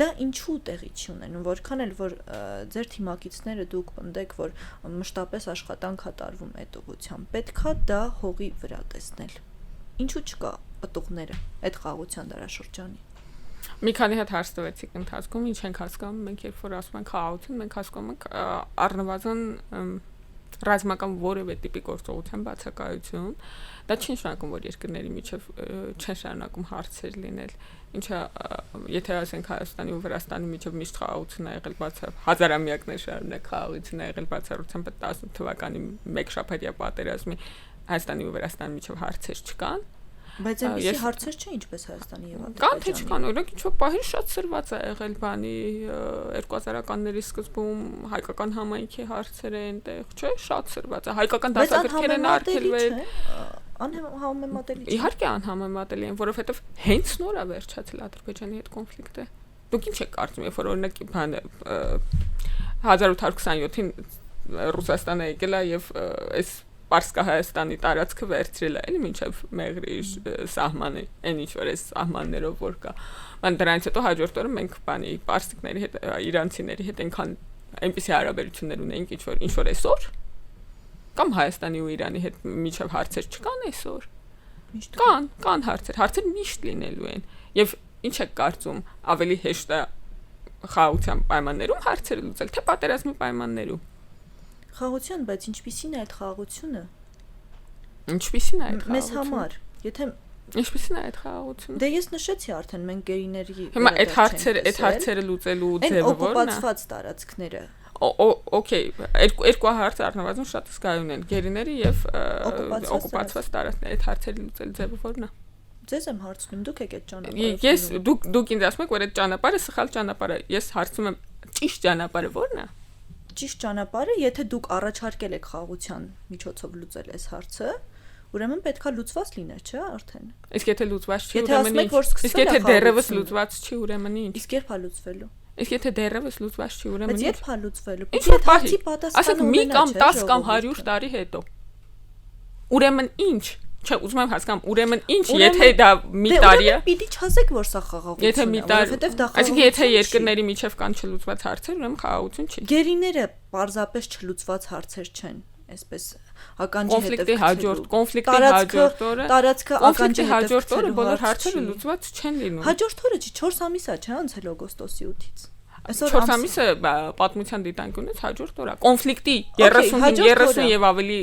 Speaker 1: Դա ինչու տեղի չի ունենում, որքան էլ որ ձեր թիմակիցները դուք պնդեք, որ մշտապես աշխատանք է տարվում այդ ուղղությամբ, պետքա դա հողի վրա տեսնել։ Ինչու չկա պտուղները այդ խաղաղության դարաշրջանի։
Speaker 2: Մի քանի հատ հարց տվեցիք ընթացքում, ինչ ենք հասկանում, մենք երբ որ ասում ենք խաղաղություն, մենք հասկանում ենք առնվազն ռազմական որևէ տիպի գործողության բացակայություն, դա չի նշանակում, որ երկրների միջև չեն շարունակում հարցեր լինել, ինչը եթե ասենք Հայաստանի ու Վրաստանի միջև միշտ խաղաղություն է եղել հազարամյակներ շարունակ խաղաղություն է եղել բացառությամբ 18 թվականի մեկ շաբաթյա պատերազմի Հայաստանի ու Վրաստանի միջև հարցեր չկան։
Speaker 1: Բայց այնպիսի հարցեր չէ ինչպես Հայաստանի եւ Ադրբեջանի։
Speaker 2: Կան թե չկան, օրինակ ինչ-որ պահին շատ սրված է եղել բանի 2000-ականների սկզբում հայկական համայնքի հարցեր են այնտեղ, չէ, շատ սրված է։ Հայկական դասագրքեր են արգելվել։
Speaker 1: Անհամեմատելի չէ։
Speaker 2: Իհարկե անհամեմատելի են, որովհետեւ հենց նոր է վերջացել Ադրբեջանի հետ կոնֆլիկտը։ Դուք ինչ եք կարծում, երբ որ օրինակ բանը 1827-ին Ռուսաստանը եկել է եւ այս Պարսկահայաստանի տարածքը վերցրել է, էլի մինչև Մեղրի սահմանը, այն ինչ որ այս սահմաններով որ կա։ Ման դրանից հետո հաջորդ օրը մենք բանի պարսիկների հետ, իրանցիների հետ այնքան այնպիսի հարաբերություններ ունենք, ինչ որ այսօր կամ Հայաստանի ու Իրանի հետ միջև հարցեր չկան այսօր։
Speaker 1: Միշտ
Speaker 2: կան հարցեր միշտ լինելու են։ Եվ ինչ եք կարծում, ավելի հեշտ է խաղաղության պայմաններում հարցերը լուծել, թե պատերազմի պայմաններում։
Speaker 1: Խաղաղություն, բայց ինչպիսին է այդ խաղաղությունը։
Speaker 2: Ինչպիսին է այդ խաղաղությունը։
Speaker 1: Մեզ համար, եթե
Speaker 2: ինչպիսին է այդ խաղաղությունը։
Speaker 1: Դե ես նշեցի արդեն մենք գերիների
Speaker 2: հիմա այդ հարցերը լուծելու ձևը որն է։
Speaker 1: Օկուպացված տարածքները։
Speaker 2: Okay, երկու հարց առնվազն շատ զգայուն են։ Գերիների եւ օկուպացված տարածքների այդ հարցերը լուծելու ձևը որն է։
Speaker 1: Ձեզ եմ հարցնում, դուք եք այդ ճանապարհը։
Speaker 2: Ես դուք ինձ ասում եք, որ այդ ճանապարհը սխալ ճանապարհ է։ Ես հարցում եմ, ճիշտ ճանապարհը որն է։
Speaker 1: Ճիշտ ճանապարհը, եթե դուք առաջարկել եք խաղաղության միջոցով լուծել այս հարցը, ուրեմն պետքա լուծված լիներ, չէ՞, արդեն։
Speaker 2: Իսկ եթե լուծված չի, ուրեմն ինչ։ Իսկ եթե դեռևս լուծված չի, ուրեմն ինչ։
Speaker 1: Իսկ երբ է լուծվելու։
Speaker 2: Իսկ եթե դեռևս լուծված չի, ուրեմն
Speaker 1: ինչ։ Բայց երբ է լուծվելու։
Speaker 2: Ինչ որ բացի պատասխանը։ Ասեք մի կամ 10 կամ 100 տարի հետո։ Ուրեմն ինչ։ Չէ, ուզում եմ հասկանամ, ուրեմն ինչ, եթե դա մի տարի է։
Speaker 1: Պիտի չասեք, որ սա խաղաղություն է, որովհետև դա խաղաղություն
Speaker 2: է։ Այսինքն եթե երկրների միջև կան չլուծված հարցեր, ուրեմն խաղաղություն չի։
Speaker 1: Գերիները պարզապես չլուծված հարցեր չեն, այսպես ականջի
Speaker 2: հետև կոնֆլիկտի հաջորդ օրը
Speaker 1: տարածքը ականջի
Speaker 2: հաջորդ օրը բոլոր հարցերը լուծված չեն լինում։
Speaker 1: Հաջորդ օրը չի 4 ամիս է, չէ՞, անցել օգոստոսի 8-ից։
Speaker 2: 4 ամիսը պատմության դիտանկյունից հաջորդ օրը կոնֆլիկտի 30 եւ ավելի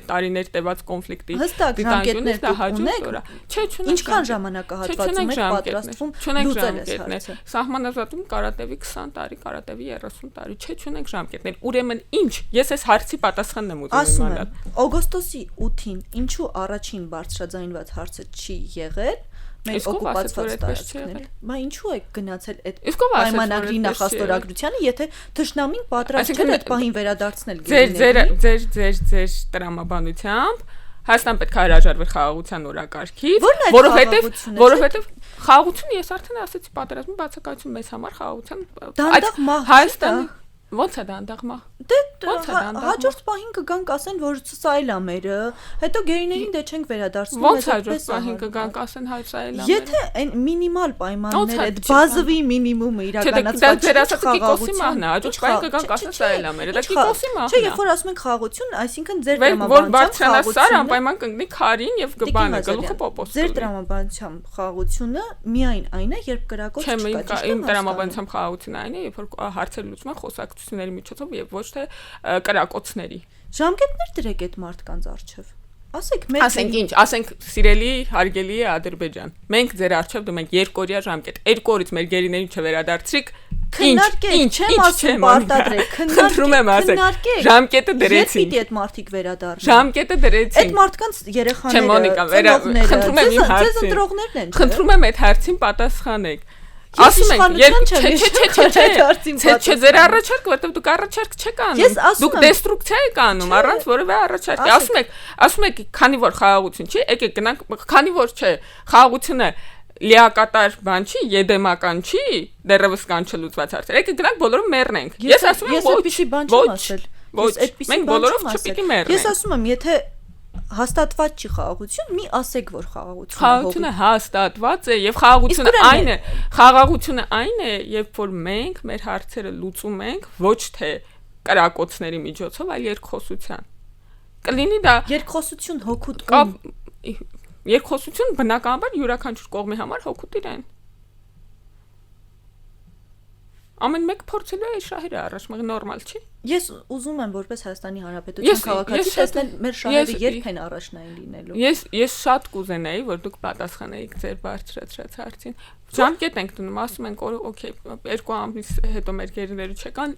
Speaker 2: տարիներ տևած կոնֆլիկտի
Speaker 1: դիտանկյունից դա
Speaker 2: հաջորդ օրը։ Չէ, չունենք
Speaker 1: ինչքան ժամանակահատվածում եք պատրաստվում լուծել այս հարցը։
Speaker 2: Սահմանազատում կարատևի 20 տարի, կարատևի 30 տարի, չէ, չունենք ժամկետներ։ Ուրեմն ինչ, ես այս հարցի պատասխանն եմ ուզում իմանալ։
Speaker 1: Օգոստոսի 8-ին ինչու առաջին բարձրաձայնված հարցը չի եղել։ Մենք օկուպացված տարածքներ։ Բա ինչու է գնացել այդ պայմանագրի նախաստորագրությանը, եթե թշնամին պատրաստ չէ այդ պահին վերադարձնել
Speaker 2: գերիներին։ Ձեր տրամաբանությամբ Հայաստան պետք է հրաժարվի խաղաղության օրակարգից, որովհետև խաղաղությունը ես արդեն ասացի պատերազմի բացակայություն մեզ համար խաղաղության Հայաստանի ո՞նց է դա անդաղ մահ։
Speaker 1: Դե հաջորդ պահին կգանք ասեն, որ սա էլ է մերը, հետո գերիներին դե չենք վերադարձնում։
Speaker 2: Ո՞նց հաջորդ պահին կգանք ասեն հայ սա էլ է մերը։
Speaker 1: Եթե այն մինիմալ պայմանները, այդ բազովի մինիմումը իրականացված
Speaker 2: չէ, դա Կիկոսի մահն է, հաջորդ պահին կգանք ասեն սա էլ է մերը, դա Կիկոսի մահն է։
Speaker 1: Չէ, երբ որ ասում ենք խաղաղություն, այսինքն ձեր
Speaker 2: տրամաբանությամբ սար անպայման կընկնի քարին եւ կբանը գլուխը պոպոս։
Speaker 1: Ձեր տրամաբանությամբ խաղաղությունը միայն այն է, երբ կրակոց չկա։
Speaker 2: Իմ տրամաբանությամբ խաղաղությունը այն է, երբ որ հարցեր լուծում են խոսակցությունների միջոցով եւ ոչ թե կրակոցների։
Speaker 1: Ժամկետներ դրեք այդ մարդկանց առջև։
Speaker 2: Ասենք ինչ, ասենք սիրելի հարգելի Ադրբեջան։ Մենք ձեր առջև դնում ենք երկօրյա ժամկետ։ 2 օրից մեր գերիներին չվերադարձրիք,
Speaker 1: Քննարկեք, չեմ ասում պարտադրեք, քննարկեք,
Speaker 2: ժամկետը դրեցին։
Speaker 1: Երբ պիտի այդ մարդիկ վերադառնան։
Speaker 2: Ժամկետը դրեցին։
Speaker 1: Այդ մարդկանց երեխաները, ձեզ ընտրողներն են։
Speaker 2: Խնդրում եմ այդ հարցին պատասխանեք։ Ասում ենք, չէ, ձեր առաջարկը, որտեղ դուք առաջարկ չեք անում, դուք դեստրուկցիա եք անում առանց որևէ առաջարկի։ Ասում եք, քանի որ խաղաղություն չի, եկեք գնանք, քանի որ չէ, խաղաղությունը լիակատար բան չի, եդեմական չի, դեռևս կան չլուծված հարցեր։ Եկեք գնանք բոլորը մեռնենք։ Ես ասում եմ, ոչ, մենք բոլորով չպիտի մեռնենք։
Speaker 1: Ես ասում եմ, եթե հաստատված չի խաղաղություն, մի ասեք, որ
Speaker 2: խաղաղությունը հաստատված է եւ խաղաղությունը այն է, երբ որ մենք մեր հարցերը լուծում ենք ոչ թե կրակոցների միջոցով, այլ երկխոսության։ Կլինի դա
Speaker 1: երկխոսություն հոգուտ կապ,
Speaker 2: երկխոսություն բնականաբար յուրաքանչյուր կողմի համար հոգուտ իրեն։ Ամեն մեկ փորձելու է շահերը առաջ, մեղ նորմալ չի։
Speaker 1: Ես ուզում եմ որպես Հայաստանի Հանրապետության քաղաքացի տեսնել մեր շահերը երբ են առաջնային լինելու։
Speaker 2: Ես շատ կուզենայի, որ դուք պատասխանեիք ձեր բարձրացրած հարցին։ Ժամկետ ենք դնում, ասում ենք, օքեյ, 2 ամիս հետո մեր գերիները չկան,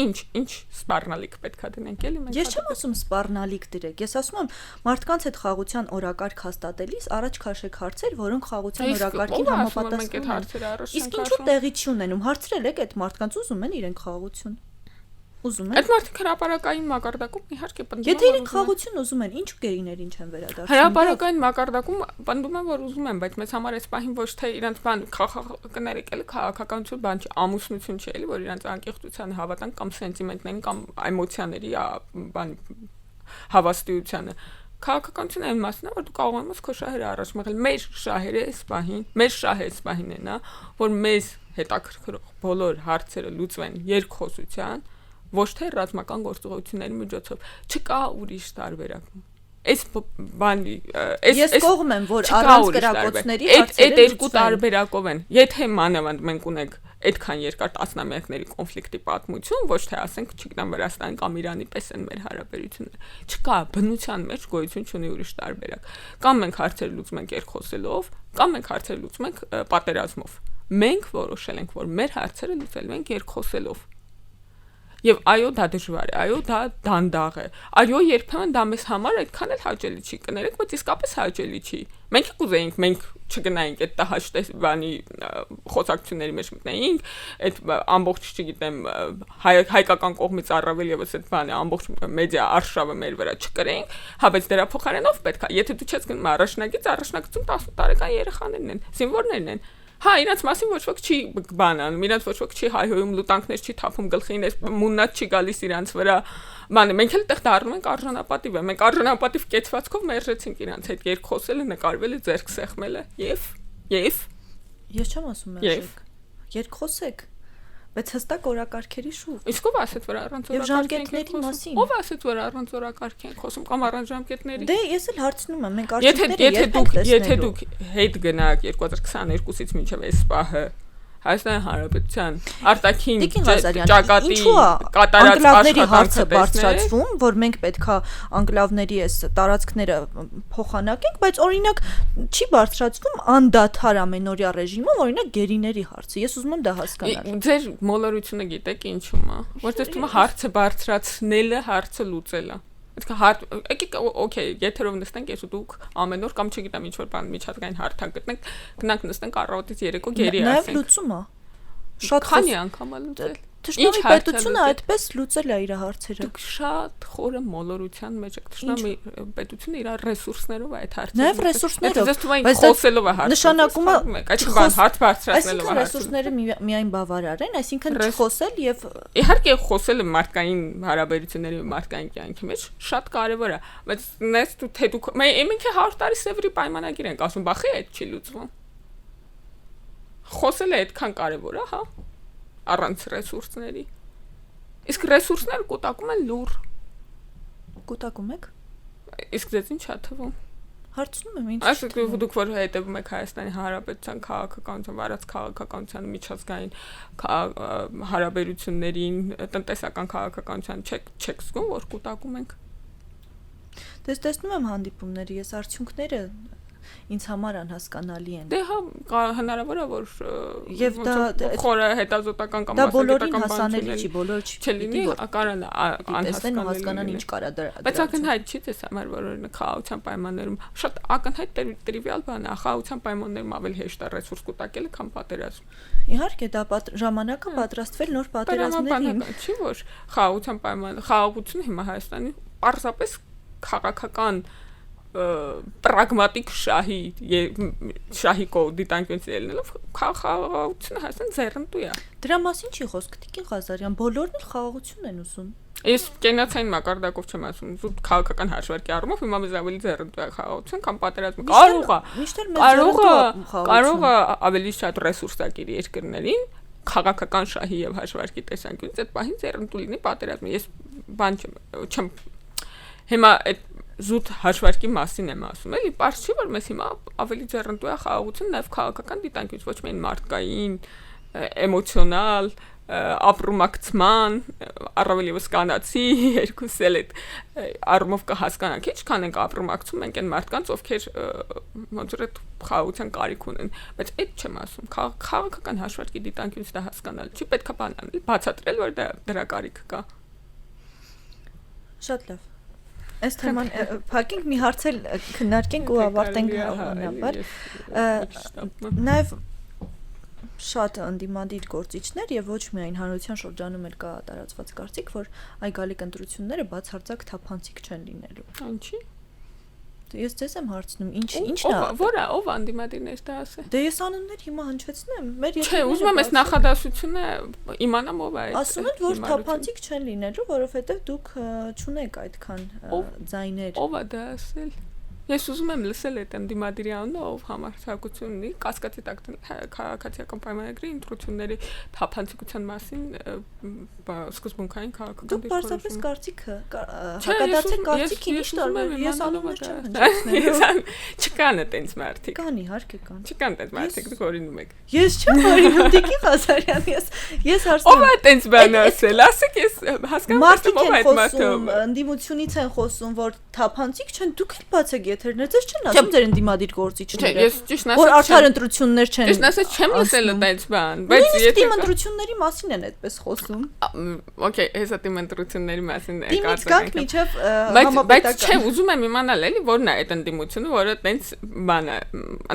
Speaker 2: ինչ սպառնալիք պետքա դնենք, էլի մենք։
Speaker 1: Ես չեմ ասում սպառնալիք դրեք, ես ասում եմ մարդկանց հետ խաղաղության օրակարգ հաստատելիս առաջ քաշեք հարցեր, որոնք խաղաղության օրակարգին համապատասխանում են։ Իսկ ինչու տեղի չունենում, հարցրել եք այդ մարդկանց, ուզում են իրենք խաղաղություն։ Ուզում են։
Speaker 2: Այդ մարդիկ հրապարակային մակարդակում իհարկե պնդում են։
Speaker 1: Եթե իրենք խաղաղություն ուզում են, ինչու գերիներին չեն վերադարձնում։
Speaker 2: Հրապարակային մակարդակում պնդում են, որ ուզում են, բայց մեծ համար այս պահին ոչ թե իրանց բան կներեք, էլի քաղաքականություն բան չի, ամուսնություն չի, էլի, որ իրանց անկեղծության հավատան կամ սենտիմենտներին կամ էմոցիաների բան հավաստիությանը։ Քաղաքականությունը այն մասն է, որ դու կարող ես քո շահերը առաջ մղել։ Մեր շահերը այս պահին, մեր շահը այս պահին է նա, որ մեզ հետաքրքրող բոլոր հարցերը լուծվեն երկխոսության, ոչ թե ռազմական գործողությունների միջոցով։ Չկա ուրիշ տարբերակ։ Այս բանի
Speaker 1: ես կողմ եմ, որ առանց կրակոցների հարցերը
Speaker 2: այդ երկու տարբերակով են։ Եթե մանավանդ մենք ունենք այդքան երկար տասնամյակների կոնֆլիկտի պատմություն, ոչ թե ասենք, չգիտեմ, Վրաստանի կամ Իրանի պես են մեր հարաբերությունները։ Չկա բնության մեջ գոյություն չունի ուրիշ տարբերակ։ Կամ մենք հարցերը լուծում ենք երկխոսելով, կամ մենք հարցերը լուծում ենք պատերազմով։ Մենք որոշել ենք, որ մեր հարցերը լուծելու ենք երկխոսելով։ Եվ այո, դա դժվար է, այո, դա դանդաղ է։ Այո, երբեմն դա մեզ համար այդքան էլ հաճելի չի, կներեք, բայց իսկապես հաճելի չի։ Մենք կուզեինք, մենք չգնայինք այդ տհաճ բանի խոսակցությունների մեջ մտնեինք, այդ ամբողջ, չգիտեմ, հայկական կողմից առավել եւս այդ բանը ամբողջ մեդիա արշավը մեր վրա չկրեինք, հա, բայց դրա փոխարենով պետք է, եթե դու չես գնում առաջնագծում 10 տարեկան երեխաներն են, զինվորներն են։ Հա, իրանց մասին ոչ ոք չի բանանում, իրանց ոչ ոք չի հայհոյում, լուտանքներ չի թափում գլխին, այս մուննատ չի գալիս իրանց վրա։ Բանը, մենք էլ տեղ դառնում ենք արժանապատիվ է։ Մենք արժանապատիվ կեցվածքով մերժեցինք իրանց հետ երկխոսելը, նկարվելը, ձեռք սեղմելը եւ
Speaker 1: ես չեմ ասում մերժեք։ Երկխոսեք, բայց հստակ օրակարգերի շուրջ։
Speaker 2: Իսկ ով ասեց, որ առանց
Speaker 1: օրակարգերի մասին։
Speaker 2: Ով ասեց, որ առանց օրակարգի են խոսում կամ առանց ժամկետների։
Speaker 1: Դե ես էլ հարցնում եմ, մենք արդյունքները
Speaker 2: եթե դուք հետ գնաք 2022-ից մինչև այս պահը Հայաստանի Հանրապետության արտաքին ճակատի կատարած
Speaker 1: աշխատանքը բարձրացվում, որ մենք պետքա անկլավների այս տարածքները փոխանակենք, բայց օրինակ չի բարձրացվում անդադար ամենօրյա ռեժիմում, օրինակ գերիների հարցը։ Ես ուզում եմ դա հասկանալ։
Speaker 2: Ձեր մոլորությունը գիտեք ինչու՞մ է։ Որտեղ թվում է հարցը բարձրացնելը, հարցը լուծելը։ Եկեք, օքեյ, եթերով նստենք, ես ու դուք ամեն օր կամ չգիտեմ ինչ որ բան միջազգային հարթակ գտնենք, գնանք նստենք առավոտից երեկո գերի ասենք։
Speaker 1: Նաև լուծում է։ Շատ
Speaker 2: քանի անգամ է լուծել։
Speaker 1: Թշնամի պետությունը այդպես լուծել է իր հարցերը։
Speaker 2: Դուք շատ խորը մոլորության մեջ եք։ Թշնամի պետությունը իր ռեսուրսներով է այդ հարցերը։
Speaker 1: Նաև ռեսուրսներով,
Speaker 2: բայց խոսելով է հարցը։
Speaker 1: Նշանակում է
Speaker 2: այդ բան հարց բարձրացնելով է հարցը։
Speaker 1: Ռեսուրսները միայն բավարար են, այսինքն չխոսել եւ
Speaker 2: իհարկե խոսելը մարդկային հարաբերությունների մարդկային կյանքի մեջ շատ կարեւոր է, բայց նես դու թե դու մենք 100 տարի Սևրի պայմանագիր ենք ասում, բախի այդ չի լուծվում։ Խոսելը այդքան կարեւոր է, հա։ Առանց ռեսուրսների։ Իսկ ռեսուրսները կուտակում են լուր։
Speaker 1: Կուտակում եք։
Speaker 2: Իսկ դες ինչ է թվում։
Speaker 1: Հարցնում եմ ինչ։
Speaker 2: Այսինքն դուք որ հետևում եք Հայաստանի Հանրապետության քաղաքականության, վարած քաղաքականության միջազգային հարաբերություններին, տնտեսական քաղաքականության չեք զգում, որ կուտակում ենք։
Speaker 1: Դες տեսնում եմ հանդիպումների, ես արդյունքները ինձ համար անհասկանալի են։
Speaker 2: Դե հա հնարավոր է որ
Speaker 1: եւ դա
Speaker 2: խորը հետազոտական կամ
Speaker 1: մասնագիտական հասանելի չի, բոլորը
Speaker 2: չլինի, կարան
Speaker 1: անհասկանան ինչ կարա դրա։
Speaker 2: Բայց ակնհայտ չի դες համար որ խաղաղության պայմաններում շատ ակնհայտ տրիվիալ բան է, խաղաղության պայմաններում ավելի հեշտ է ռեսուրս կուտակելը, քան պատերազմ։
Speaker 1: Իհարկե դա ժամանակը պատրաստվել նոր պատերազմներին։
Speaker 2: Չի որ խաղաղությունը հիմա Հայաստանի պարզապես քաղաքական պրագմատիկ շահի կողդիտանկյունից ելնելով խաղաղությունը Հայաստան ձեռնտու է։
Speaker 1: Դրա մասին չի խոսք, Տիկին Ղազարյան, բոլորն էլ խաղաղություն են ուզում։
Speaker 2: Ես կենացային մակարդակով չեմ ասում, զուտ քաղաքական հաշվարկի առումով հիմա մեզ ավելի ձեռնտու է խաղաղություն, քան պատերազմը։ Կարող է ավելի շատ ռեսուրսակիր երկրներին քաղաքական շահի եւ հաշվարկի տեսանկյունից այդ պահին ձեռնտու լինի պատերազմը։ Ես բան չեմ հիմա այդ զուտ հաշվարկի մասին եմ ասում, էլի պարզ չի որ մեզ հիմա ավելի ձեռնտու է խաղաղություն նաեւ քաղաքական դիտանկյունից, ոչ միայն մարդկային, էմոցիոնալ, ապրումակցման, առավել եւս կանացի երկուս էլ այդ առումով կհասկանանք, ինչքան ենք ապրումակցում մենք այն մարդկանց, ովքեր ոնց որ այդ խաղաղության կարիք ունեն, բայց այդ չեմ ասում, քաղաքական հաշվարկի դիտանկյունից դա հասկանալ չի, պետք է բանալ, բացատրել որ դրա կարիքը կա։
Speaker 1: Շատ լավ։ Այս թեման փակենք մի հարց էլ քննարկենք ու ավարտենք հավանաբար։ Նաև շատ անդիմադիր գործիչներ եւ ոչ միայն հանրության շրջանում էլ կա տարածված կարծիք, որ այգալիք ընտրությունները բացարձակ թափանցիկ չեն լինելու։
Speaker 2: Ինչի՞։
Speaker 1: Ես ձեզ եմ հարցնում, ինչն է։
Speaker 2: Որը ով անդիմադիրներ դա ասե։
Speaker 1: Դե ես անուններ հիմա հնչեցնեմ, մեր
Speaker 2: Չէ, ուզում եմ այս նախադասությունը իմանամ ով է այդ։
Speaker 1: Ասում են, որ թափանցիկ չեն լինելու, որովհետեւ դուք չունեք այդքան ձայներ։
Speaker 2: Ով է դա ասել։ Ես ուզում եմ լսել այդ անդիմադիրի անունը, ով համարձակություն ունի կասկածի տակ քաղաքացիական պայմանագրի ընտրությունների թափանցիկության մասին սկզբունքային քաղաքական
Speaker 1: դիտարկում։ Դուք պարզապես կարծիքը հակադարձեք կարծիքին, ինչ տարբեր ես անուններ չեմ հնչեցնել։
Speaker 2: Չկան այդպես մարդիկ։
Speaker 1: Կան իհարկե կան։
Speaker 2: Չկան այդպես մարդիկ, դուք օրինում եք։
Speaker 1: Ես չեմ օրինում Տիկին Ղազարյան, ես հարցնում։
Speaker 2: Ով է այդպես բան ասել, ասեք ես հասկանում
Speaker 1: եմ ով է այդ խոսում, ընդդիմությունից են խոսում, որ թափանցիկ չեն, դուք էլ բացեք եթերներ, ձեզ չեն ասում ձեր ընդդիմադիր գործիչները։
Speaker 2: Ես ճիշտ ասած,
Speaker 1: որ արդար ընտրություններ չեն։
Speaker 2: Ճիշտ ասած, չեմ լսել այդպես բան, բայց
Speaker 1: եթե ընտրությունների մասին են այդպես խոսում։
Speaker 2: Okay, հեսա դեմ ընտրությունների մասին է
Speaker 1: կարծում եմ։
Speaker 2: Բայց չէ, ուզում եմ իմանալ էլի որն է այդ ընդդիմությունը, որը այդպես բան է,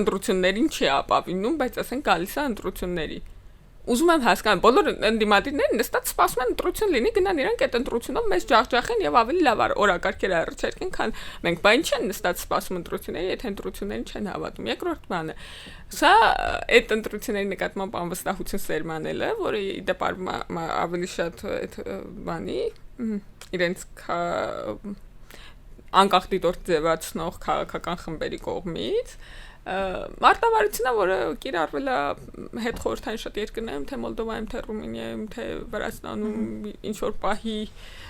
Speaker 2: ընտրություններին չի ապավինում, բայց ասենք գալիս է ընտրությունների։ Ուզում եմ հասկանալ, բոլոր ընդդիմադիրները նստած սպասում են ընտրություն լինի, գնան իրանք այդ ընտրությունով մեզ ջախջախեն եւ ավելի լավ օրակարգեր առաջարկեն, քան մենք բան չեն նստած սպասում ընտրությունների, եթե ընտրություններին չեն հավատում։ Երկրորդ բանը, սա այդ ընտրությունների նկատմամբ անվստահություն սերմանելը, որը դեպ ավելի շատ այդ բանի իրենց անկախ դիտորդ ձևացնող քաղաքական խմբերի կողմից մարտավարությունը, որը կիրառվել է հետ խորհրդային շատ երկրներում, թե Մոլդովայում, թե Ռումինիայում, թե Վրաստանում, ինչ որ պահի,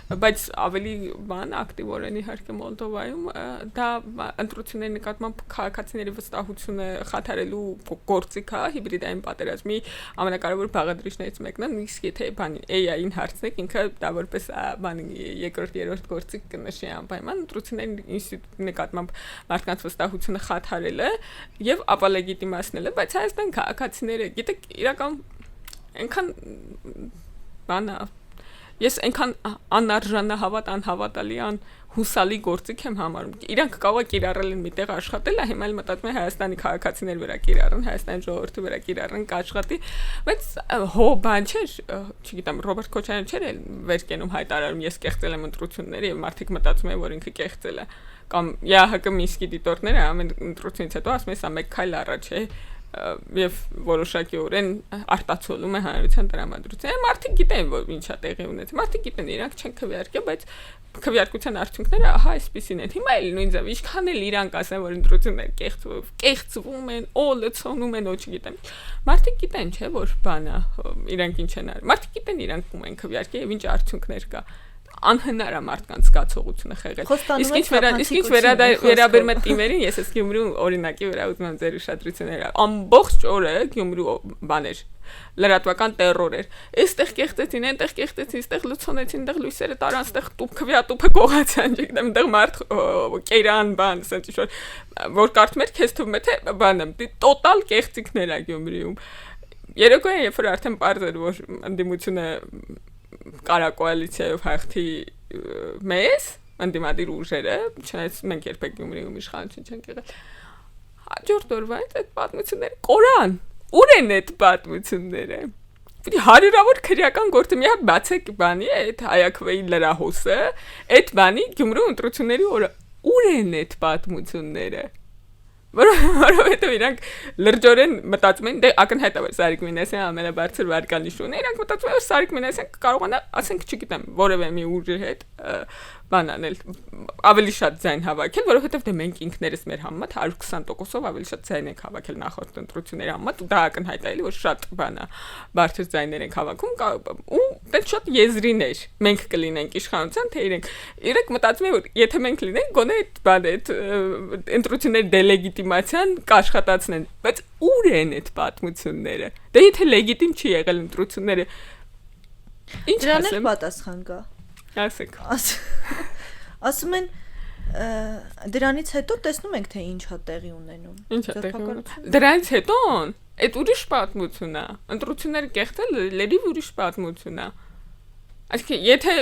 Speaker 2: բայց ավելի բան ակտիվորեն իհարկե Մոլդովայում, դա ընտրությունների նկատմամբ քաղաքացիների վստահությունը խաթարելու գործիք է, հիբրիդային պատերազմի ամենակարևոր բաղադրիչներից մեկն է, նույնիսկ եթե բան AI-ին հարցնեք, ինքը դա որպես բան երկրորդ, երրորդ գործիք կնշի անպայման ընտրությունների ինստիտուտի նկատմամբ մարդկանց վստահությունը խաթարելը եւ ապա լեգիտիմացնելը, բայց Հայաստան քաղաքացիները, գիտեք, իրական այնքան բանա ես այնքան անարժանահավատ անհավատալի հուսալի գործիք եմ համարում։ Իրանք կարող է կիրառել են միտեղ աշխատել, հիմա էլ մտածում եմ Հայաստանի քաղաքացիներ վրա կիրառեն, Հայաստանի ժողովրդի վրա կիրառեն կաշխատի, բայց հո բան չէր, չգիտեմ, Ռոբերտ Քոչարյանը չէր էլ վեր կենում հայտարարում ես կեղծել եմ ընտրությունները եւ մարդիկ մտածում են որ ինքը կեղծել է կամ ՀՀԿ Մինսկի դիտորդները ամեն ընտրությունից հետո ասում են սա մեկ քայլ առաջ է եւ որոշակիորեն արտացոլում է հանրության տրամադրությունը։ Մարդիկ գիտեն որ ինչա տեղի ունեցել։ Մարդիկ գիտեն իրանք չեն քվեարկել, բայց քվեարկության արդյունքները ահա այսպեսին են։ Հիմա էլ նույն ձև ինչքան էլ իրանք ասեն որ ընտրությունները կեղծվում են, լցոնում են, չգիտեմ։ Մարդիկ գիտեն, չէ՞ որ բանա իրանք ինչ են արել։ Մարդիկ գիտեն իրանք ում են քվեարկել եւ ինչ արդյունքներ կա։ անհնար է մարդկանց զգացողությունը խեղել։ Իսկ ինչ վերաբերում է թիմերին, ես ես Գյումրու օրինակի վրա ուզում եմ ձեր ուշադրությունները։ Ամբողջ օրը Գյումրու բաներ լրատվական տերոր էր։ Այստեղ կեղտեցին, այնտեղ կեղտեցին, այստեղ լցոնեցին, այնտեղ լույսերը տարան, այստեղ քվյատուփը կողացան, չգիտեմ, այնտեղ մարդ կերան բան, ասած ինչ որ կարդում էր, քեզ թվում է թե բանը, տոտալ կեղծիքներ է Գյումրիում։ Երեկոյան երբ որ արդեն պարզ էր, որ ընդդիմությունը կարա կոալիցիայով հաղթի մեզ, ընդդիմադիր ուժերը, չնայած մենք երբեք Գյումրիում իշխանություն չենք եղել։ Հաջորդ օրվա այդ պատմությունները կորան։ Ուր են այդ պատմությունները։ Պիտի հարյուրավոր քրեական գործը մի հատ բացեք բանի այդ հայակվեի լրահոսը, այդ բանի Գյումրու ընտրությունների օրը ուր են այդ պատմությունները։ Որովհետև իրանք լրջորեն մտածում են, դե ակնհայտ է որ Սարիկ Մինասյանը ամենաբարձր վարկանիշ ունի, իրանք մտածում են որ Սարիկ Մինասյանը կարողանա, ասենք, չգիտեմ, որևէ մի ուժի հետ բան անել, ավելի շատ ձայն հավաքել, որովհետև դե մենք ինքներս մեր համեմատ 120%-ով ավելի շատ ձայն ենք հավաքել նախորդ ընտրությունների համեմատ, ու դա ակնհայտ է էլի, որ շատ բան է, բարձր ձայներ ենք հավաքում, ու դա շատ եզրիներ, մենք կլինենք իշխանության, թե իրենք մտածում են որ եթե մենք լինենք, գոնե այդ բանը, այդ ընտրությունների դելեգիտիմացիան կաշխատացնեն, բայց ուր են այդ պատմությունները։ Դե եթե լեգիտիմ չի եղել ընտրությունները, ինչ ասեմ,
Speaker 1: պատասխան կա։
Speaker 2: Ասեք։
Speaker 1: Ասում են դրանից հետո տեսնում ենք թե ինչ է տեղի ունենում։
Speaker 2: Ինչ է տեղի ունենում։ Դրանից հետո այդ ուրիշ պատմություն է։ Ընտրությունները կեղտել լրիվ ուրիշ պատմություն է։ Այսինքն եթե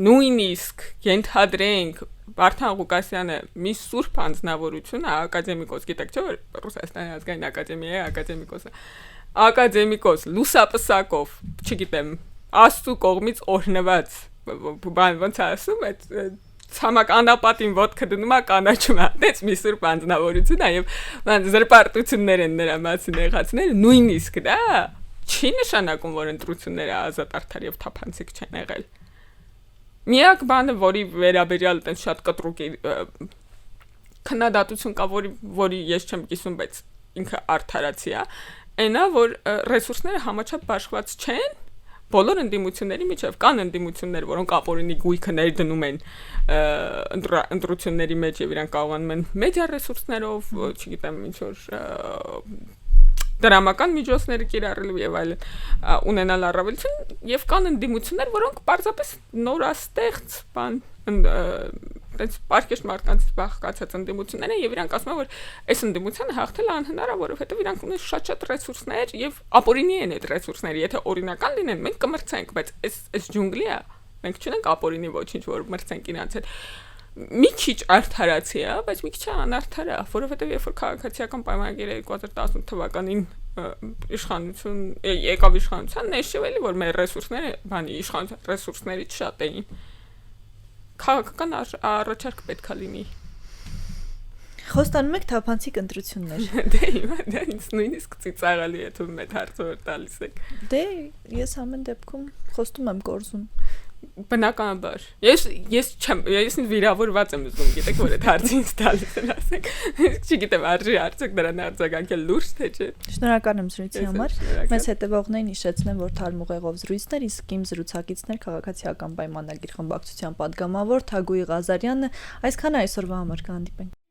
Speaker 2: նույնիսկ ենթադրենք Վարդան Ղուկասյանը մի սուրբ անձնավորություն է, ակադեմիկոս, գիտեք չէ՞ որ Ռուսաստանի ազգային ակադեմիայի ակադեմիկոս է։ Ակադեմիկոս, լուսապսակով, չգիտեմ, Աստծո կողմից օրհնված բան ոնց ասում այդ ցամաք անապատին ոտքը դնում է կանաչում է դից մի սուրբ անձնավորություն է եւ բան զրպարտություններ են նրա մասին եղածները նույնիսկ դա չի նշանակում որ ընտրությունները ազատ արդար եւ թափանցիկ չեն եղել միակ բանը որի վերաբերյալ այդպես շատ կտրուկ քննադատություն կա որի ես չեմ կիսում բայց ինքը արդարացի է այնա որ ռեսուրսները համաչափ բաշխված չեն բոլոր ընդդիմությունների միջև կան ընդդիմություններ, որոնք ապօրինի գույքը ներդնում են ընտրությունների մեջ եւ իրանք կարողանում են մեդիա ռեսուրսներով, չգիտեմ, ինչ որ դրամական միջոցներ կիրառել եւ այլն ունենալ առավելություն եւ կան ընդդիմություններ, որոնք պարզապես նորաստեղծ բան այդպես պարկեշտ մարդկանց բաղկացած ընդդիմություններ են եւ իրանք ասում են որ այս ընդդիմությունը հաղթելը անհնար է որովհետեւ իրանք ունեն շատ ռեսուրսներ եւ ապօրինի են այդ ռեսուրսները եթե օրինական լինեն մենք կմրցենք բայց այս ջունգլի է մենք չունենք ապօրինի ոչինչ որ մրցենք իրանց հետ մի քիչ արդարացի է բայց մի քիչ անարդար է որովհետեւ երբ որ քաղաքացիական պայմանագիրը 2018 թվականին իշխանություն եկավ իշխանության նշվել որ մեր ռեսուրսները բանի իշխանության ռեսուրսներից շատ էին քաղաքական առաջարկ պետք է լինի
Speaker 1: Խոստանում եք թափանցիկ ընտրություններ
Speaker 2: Դե հիմա դա ինձ նույնիսկ ծիծաղալի է թվում է հարցը որ տալիս եք
Speaker 1: Դե ես ամեն դեպքում խոստում եմ կորզում
Speaker 2: Բնականաբար ես ինձ վիրավորված եմ զգում գիտեք որ այդ հարցը ինձ տալիս են ասեք չգիտեմ արժի արդյոք դրան արձագանքել լուրջ թե չէ
Speaker 1: Շնորհակալ եմ զրույցի համար մեզ հետևողներին հիշեցնեմ որ Թարմ ուղեղով զրույցներ իսկ իմ զրուցակիցներ քաղաքացիական պայմանագիր խմբակցության падգամավոր Թագուի Ղազարյանը այսքան այսօրվա համար կհանդիպենք